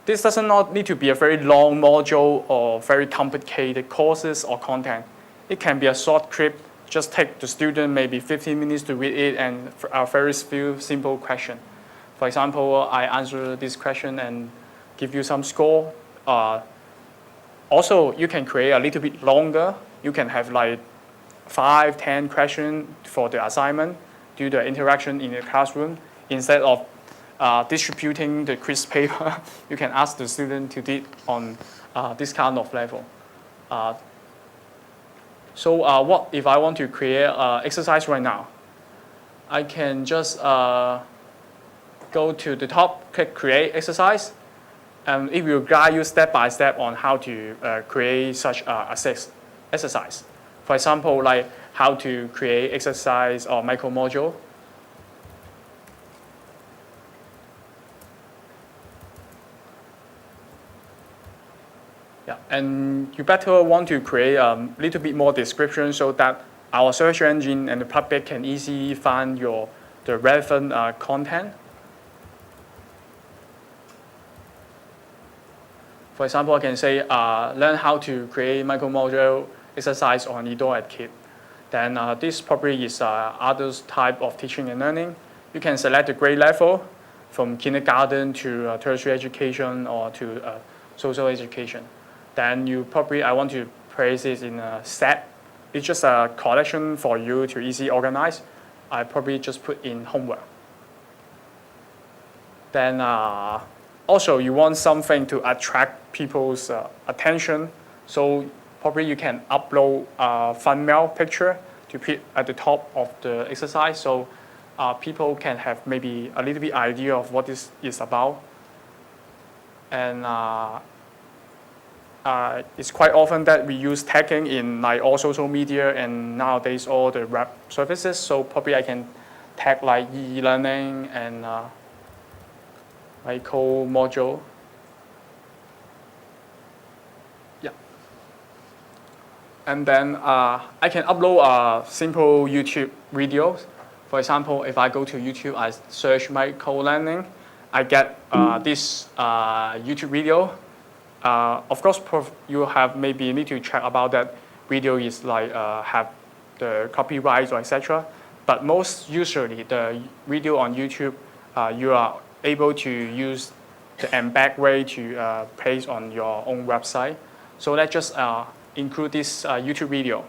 This does not need to be a very long module or very complicated courses or content. It can be a short clip. Just take the student maybe 15 minutes to read it and a very few simple question. For example, I answer this question and give you some score. Also, you can create a little bit longer. You can have like 5, 10 questions for the assignment, do the interaction in the classroom. Instead of distributing the quiz paper, you can ask the student to do it on this kind of level. So what if I want to create exercise right now? I can just go to the top, click Create Exercise, and it will guide you step by step on how to create such exercise. For example, like how to create exercise or micro module. Yeah, and you better want to create a little bit more description so that our search engine and the public can easily find the relevant content. For example, I can say, learn how to create micro module exercise on Edo at Keep. Then this probably is other type of teaching and learning. You can select the grade level from kindergarten to tertiary education or to social education. Then I want to place it in a set. It's just a collection for you to easily organize. I probably just put in homework. Then also you want something to attract people's attention. So probably you can upload a thumbnail picture to put at the top of the exercise so people can have maybe a little bit idea of what this is about. And it's quite often that we use tagging in like all social media and nowadays all the web services. So probably I can tag like e-learning and micro module. Yeah. And then I can upload a simple YouTube videos. For example, if I go to YouTube, I search micro learning, I get this YouTube video. Of course, you have maybe need to check about that video is like have the copyright or etc. But most usually the video on YouTube, you are able to use the embed way to place on your own website. So let's just include this YouTube video.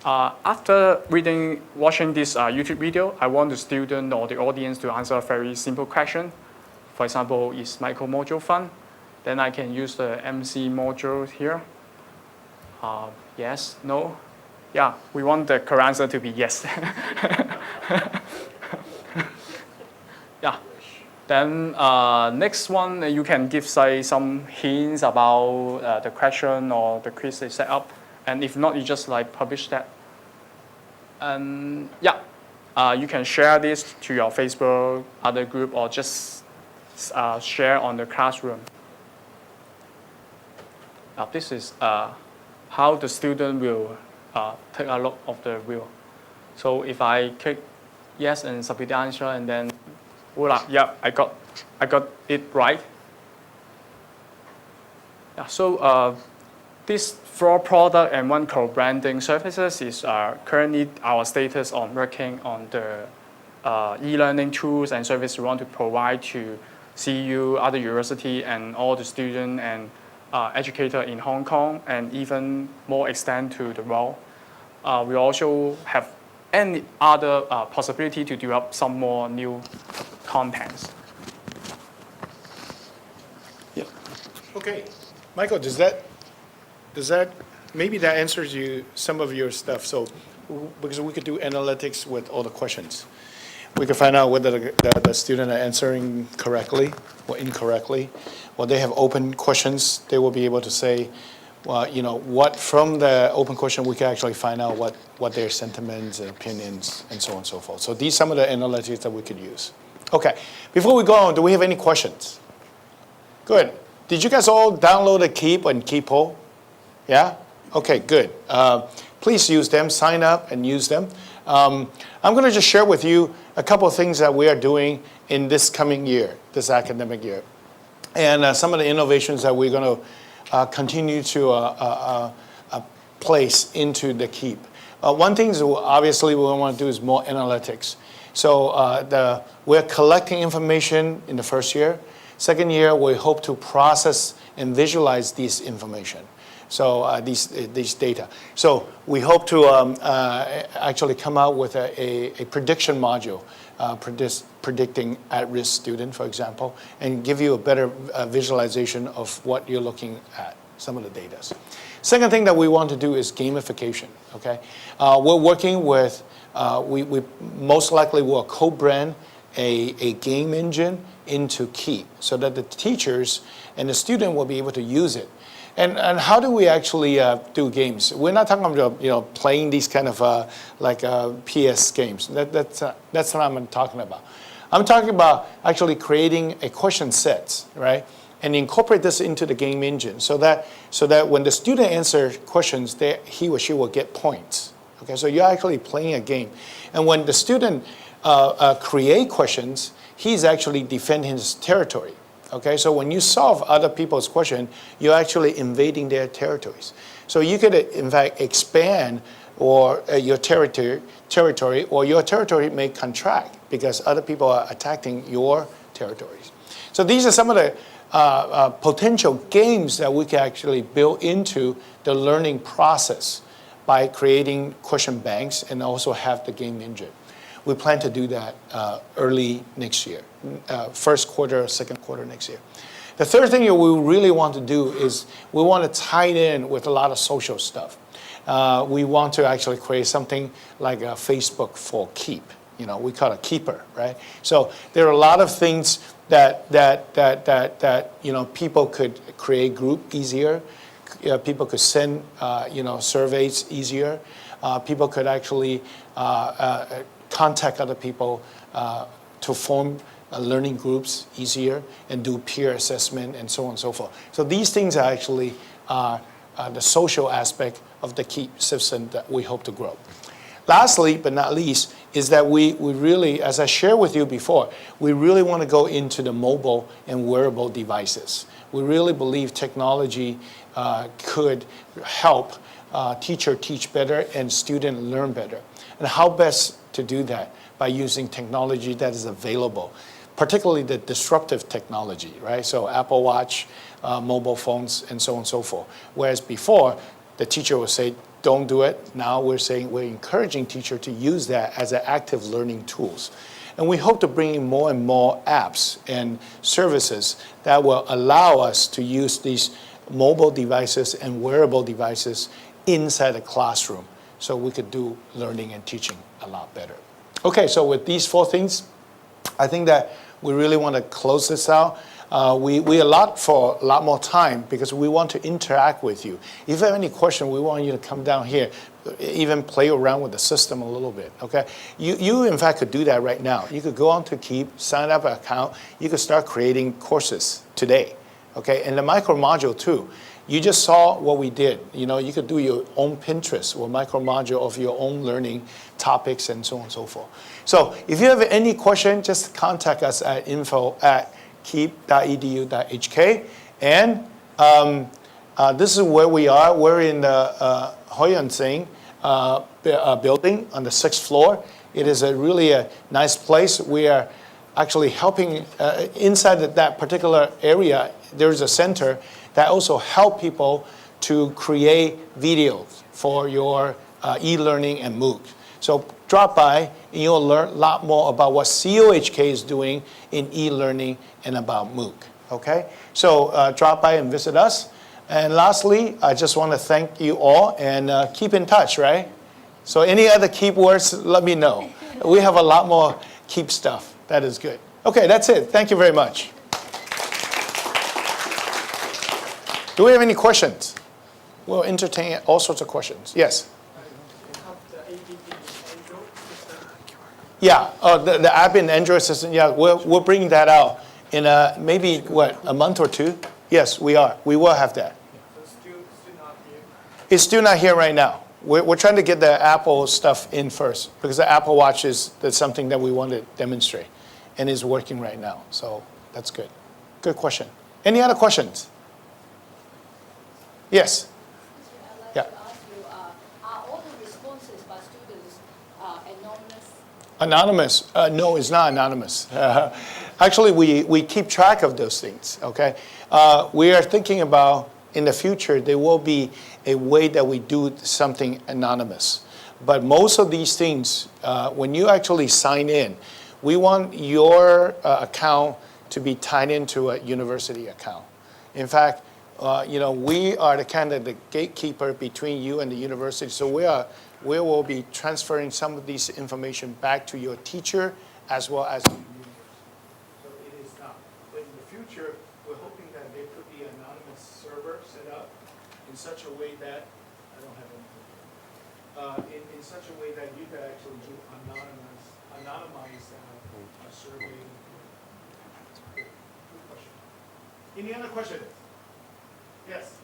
After watching this YouTube video, I want the student or the audience to answer a very simple question. For example, is micro module fun? Then I can use the MC module here. Yes, no? Yeah, we want the correct answer to be yes. Yeah. Then next one, you can give some hints about the question or the quiz they set up. And if not, you just like publish that. And yeah, you can share this to your Facebook, other group, or just share on the classroom. This is how the student will take a look of the wheel. So if I click yes and submit the answer, and then voila, yeah, I got it right. Yeah, so this 4 product and 1 co-branding services is currently our status on working on the e-learning tools and service we want to provide to CU, other university, and all the students and educator in Hong Kong, and even more extend to the world. We also have any other possibility to develop some more new contents. Yeah. Okay, Michael, does that maybe that answers you some of your stuff? So because we could do analytics with all the questions. We can find out whether the student are answering correctly or incorrectly. Well, they have open questions. They will be able to say, well, what from the open question we can actually find out what their sentiments and opinions and so on and so forth. So these are some of the analytics that we could use. Okay, before we go on, do we have any questions? Good. Did you guys all download the Keep and Keepo? Yeah? Okay, good. Please use them, sign up and use them. I'm going to just share with you a couple of things that we are doing in this coming year, this academic year. And some of the innovations that we're going to continue to place into the Keep. One thing is obviously we want to do is more analytics. So we're collecting information in the first year. Second year, we hope to process and visualize this information. So these data. So we hope to actually come out with a prediction module, predicting at-risk student, for example, and give you a better visualization of what you're looking at, some of the data. Second thing that we want to do is gamification. Okay, we're working with we most likely will co-brand a game engine into Keep so that the teachers and the student will be able to use it. And how do we actually do games? We're not talking about playing these kind of PS games. That's not what I'm talking about. I'm talking about actually creating a question set, right? And incorporate this into the game engine so that when the student answers questions, he or she will get points. Okay, so you're actually playing a game. And when the student create questions, he's actually defending his territory. Okay, so when you solve other people's question, you're actually invading their territories. So you could, in fact, expand your territory, or your territory may contract because other people are attacking your territories. So these are some of the potential games that we can actually build into the learning process by creating question banks and also have the game engine. We plan to do that early next year, first quarter, second quarter next year. The third thing that we really want to do is we want to tie it in with a lot of social stuff. We want to actually create something like a Facebook for Keep. We call it Keeper, right? So there are a lot of things that people could create group easier. People could send surveys easier. People could actually contact other people to form learning groups easier and do peer assessment and so on and so forth. So these things are actually the social aspect of the Keep system that we hope to grow. Lastly, but not least, is that we really, as I shared with you before, we really want to go into the mobile and wearable devices. We really believe technology could help teacher teach better and student learn better. And how best to do that? By using technology that is available, particularly the disruptive technology, right? So Apple Watch, mobile phones, and so on and so forth. Whereas before, the teacher would say, don't do it. Now we're encouraging teachers to use that as an active learning tools. And we hope to bring in more and more apps and services that will allow us to use these mobile devices and wearable devices inside the classroom so we could do learning and teaching a lot better. Okay, so with these four things, I think that we really want to close this out. We allot for a lot more time because we want to interact with you. If you have any question, we want you to come down here, even play around with the system a little bit, okay? You in fact could do that right now. You could go on to Keep, sign up an account. You could start creating courses today, okay? And the micro module too. You just saw what we did. You could do your own Pinterest or micro module of your own learning topics and so on and so forth. So if you have any question, just contact us at info@keep.edu.hk. And this is where we are. We're in the Hoyansing building on the 6th floor. It is really a nice place. We are actually helping inside that particular area. There's a center that also help people to create videos for your e-learning and MOOC. So drop by and you'll learn a lot more about what COHK is doing in e-learning and about MOOC, okay? So drop by and visit us. And lastly, I just want to thank you all and keep in touch, right? So any other Keep words, let me know. We have a lot more Keep stuff. That is good. Okay, that's it. Thank you very much. Do we have any questions? We'll entertain all sorts of questions. Yes? Yeah, the app in Android system, yeah, we'll bring that out in maybe, a month or two? Yes, we are. We will have that. It's still not here right now. We're trying to get the Apple stuff in first because the Apple Watch that's something that we want to demonstrate and is working right now. So that's good. Good question. Any other questions? Yes? I'd like to ask you, are all the responses by students anonymous? Anonymous? No, it's not anonymous. Actually, we keep track of those things, okay? We are thinking about, in the future, there will be a way that we do something anonymous. But most of these things, when you actually sign in, we want your account to be tied into a university account. In fact, we are the kind of the gatekeeper between you and the university. So we will be transferring some of these information back to your teacher as well as set up in such a way that, I don't have anything here. In such a way that you could actually do anonymized survey. Good question. Any other questions? Yes?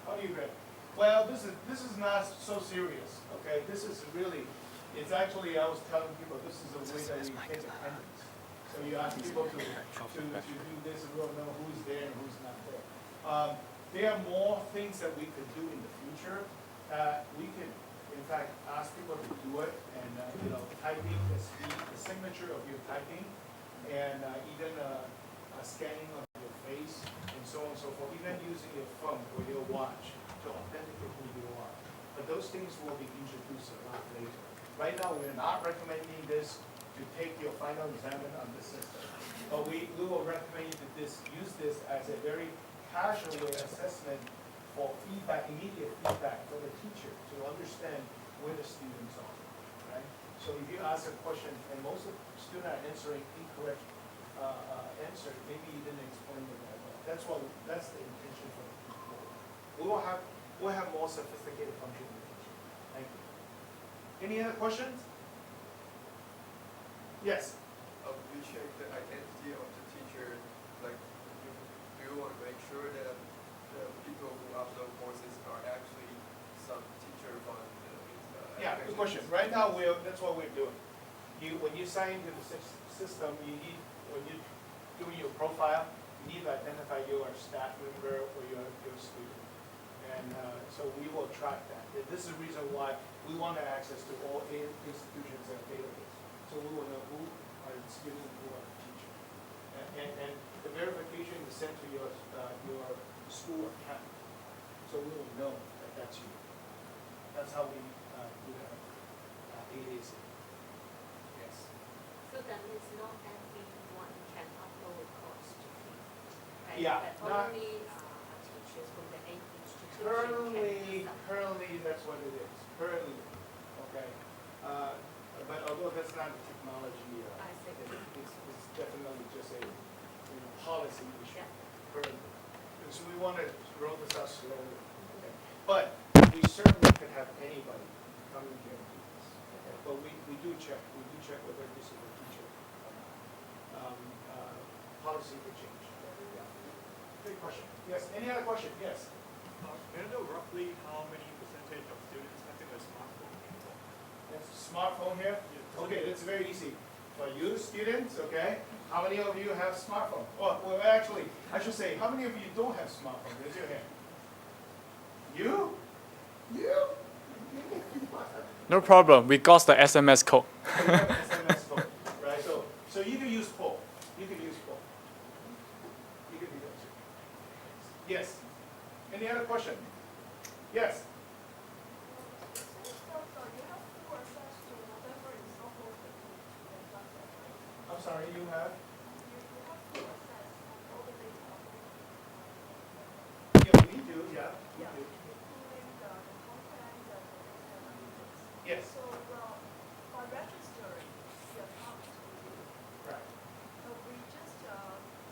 How do you grade? Well, this is not so serious, okay? This is really, it's actually, I was telling people, this is a way that we take attendance. So you ask people to do this, and we'll know who's there and who's not there. There are more things that we could do in the future. We could, in fact, ask people to do it, and typing the speed, the signature of your typing, and even scanning of your face, and so on and so forth. Even using your phone or your watch to authenticate who you are. But those things will be introduced a lot later. Right now, we're not recommending this to take your final exam on this system. But we will recommend you to use this as a very casual way assessment for feedback, immediate feedback for the teacher to understand where the students are, right? So if you ask a question and most of the students are answering incorrect answer, maybe you didn't explain it that well. That's the intention for the people. We'll have more sophisticated function in the future. Thank you. Any other questions? Yes. You check the identity of the teacher, like do you want to make sure that the people who upload courses are actually some teacher from the Yeah, good question. Right now, that's what we're doing. When you sign into the system, when you're doing your profile, you need to identify your staff member or your student. And so we will track that. This is the reason why we want access to all 8 institutions and database. So we will know who are the students and who are the teachers. And the verification is sent to your school account. So we will know that that's you. That's how we do that. 8 is. Yes. So that means not everyone can upload a course to Keepo, right? Yeah, But not- only teachers from the 8 institutions Currently, that's what it is. Currently, okay. But although that's not a technology, I see. it's definitely just a policy issue. Yeah. Currently, and so we want to roll this out slowly. Okay. But we certainly could have anybody come in here and do this. Okay. But we do check whether this is a teacher. Policy could change. Yeah. Good question. Yes. Any other question? Yes. May I know roughly how many percentage of students having a smartphone? That's a smartphone here? Okay, that's very easy. For you students, okay, how many of you have smartphone? Oh, well, actually, I should say, how many of you don't have smartphone? Raise your hand. You? You? No problem. We got the SMS code. You have SMS code, right? So you can use both. You can use both. You can do that too. Yes. Any other question? Yes. I'm sorry, you have? Yeah, we do, yeah. We do. Yes. So, by registering the account, Right. we just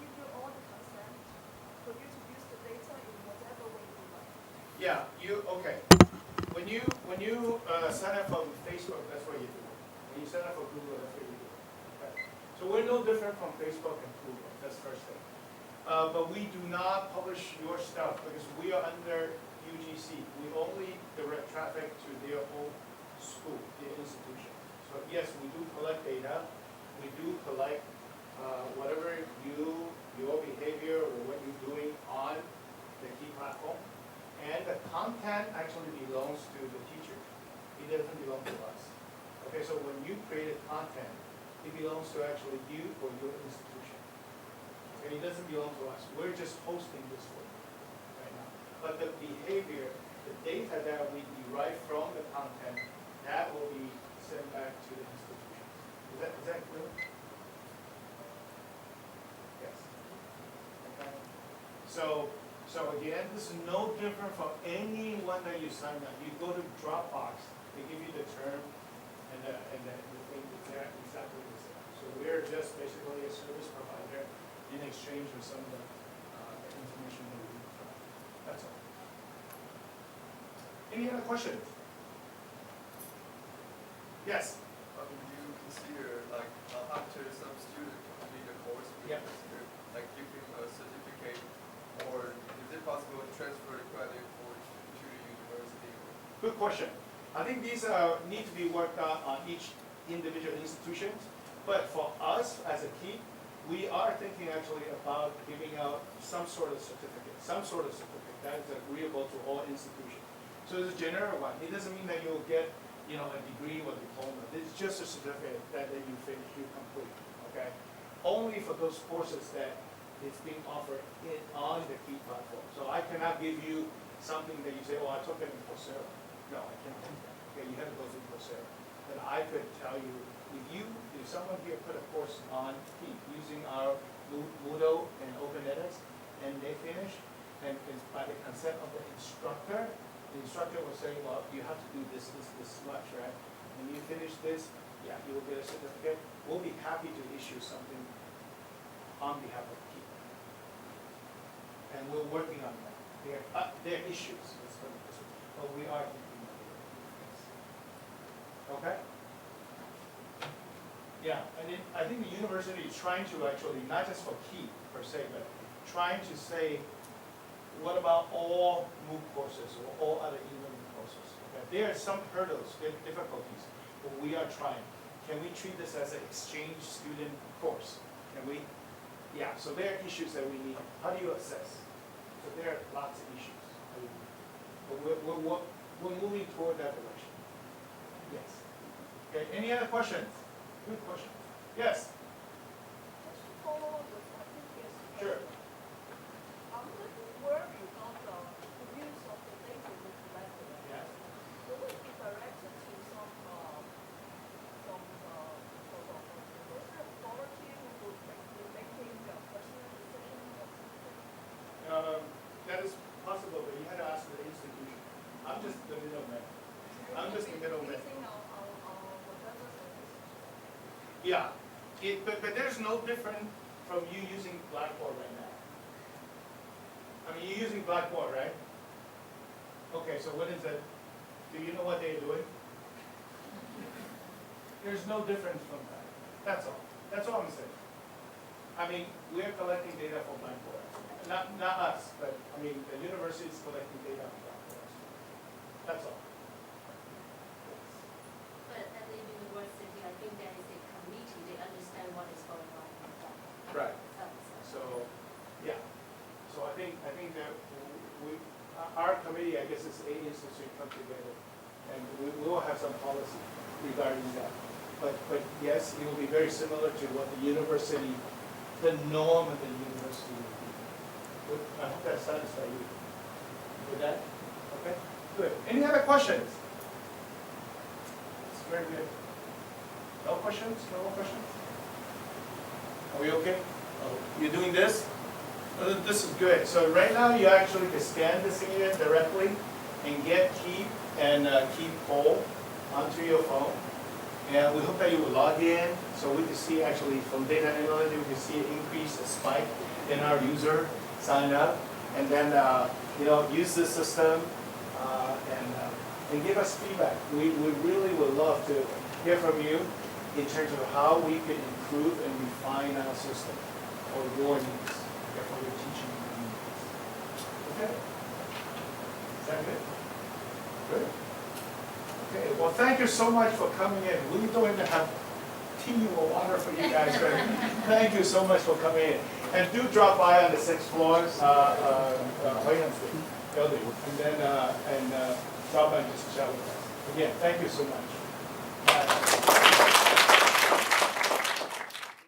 give you all the consent for you to use the data in whatever way you like. Yeah, okay. When you sign up for Facebook, that's what you do. When you sign up for Google, that's what you do. Okay. So we're no different from Facebook and Google. That's the first thing. But we do not publish your stuff because we are under UGC. We only direct traffic to their own school, their institution. So yes, we do collect data. We do collect whatever your behavior or what you're doing on the key platform. And the content actually belongs to the teacher. It doesn't belong to us. Okay, so when you create content, it belongs to actually you or your institution. Okay, it doesn't belong to us. We're just hosting this for you right now. But the behavior, the data that we derive from the content, that will be sent back to the institution. Is that clear? Yes. Okay. So again, this is no different from any one that you sign up. You go to Dropbox, they give you the term and the thing exactly the same. So we're just basically a service provider in exchange for some of the Any other questions? Yes? Do you consider, like, after some student complete the course, we Yep. consider, like, give him a certificate, or is it possible to transfer the credit to the university? Good question. I think these need to be worked out on each individual institution. But for us as a Keep, we are thinking actually about giving out some sort of certificate that is agreeable to all institutions. So it's a general one. It doesn't mean that you'll get, a degree or diploma. It's just a certificate that you finish, you complete. Okay. Only for those courses that it's being offered on the Keep platform. So I cannot give you something that you say, oh, I took it in Coursera. No, I can't do that. Okay, you have to go through Coursera. But I could tell you, if someone here put a course on Keep using our Moodle and OpenEdX, and they finish, and it's by the consent of the instructor will say, well, you have to do this much, right? When you finish this, yeah, you will get a certificate. We'll be happy to issue something on behalf of Keep. And we're working on that. There are issues, let's put it this way, but we are thinking of it. Okay? Yeah, and I think the university is trying to actually, not just for Keep per se, but trying to say, what about all MOOC courses or all other e-learning courses? Okay? There are some hurdles, difficulties, but we are trying. Can we treat this as an exchange student course? Can we? Yeah, so there are issues that we need. How do you assess? So there are lots of issues. But we're moving toward that direction. Yes. Okay, any other questions? Good question. Yes? Just to follow up with my previous question. Sure. I'm looking where you got the use of the data you collected. Yes. Will it be directed to some authority who will be making a personal decision or something? That is possible, but you had to ask the institution. I'm just the middleman. I'm just the middleman. Using our whatever service. Yeah, but there's no different from you using Blackboard right now. I mean, you're using Blackboard, right? Okay, so what is it? Do you know what they're doing? There's no difference from that. That's all. That's all I'm saying. I mean, we're collecting data for Blackboard. Not us, but I mean, the university is collecting data for Blackboard. That's all. But at the university, I think there is a committee, they understand what is going on with that. Right. So, So, yeah. So I think that our committee, I guess, is eight institutions come together, and we will have some policy regarding that. But yes, it will be very similar to what the university, the norm of the university will be. I hope that satisfies you. With that, okay, good. Any other questions? It's very good. No questions? No more questions? Are we okay? Oh, you're doing this? This is good. So right now you actually can scan this in directly and get Keep and Keepo onto your phone. And we hope that you will log in so we can see actually from data analytics, we can see an increase, a spike in our user sign up. And then, use the system and give us feedback. We really would love to hear from you in terms of how we can improve and refine our system for your needs, for your teaching needs. Okay? Is that good? Good. Okay, well, thank you so much for coming in. We don't even have tea or water for you guys, but thank you so much for coming in. And do drop by on the 6th floor, building, and then drop by and just chat with us. Again, thank you so much.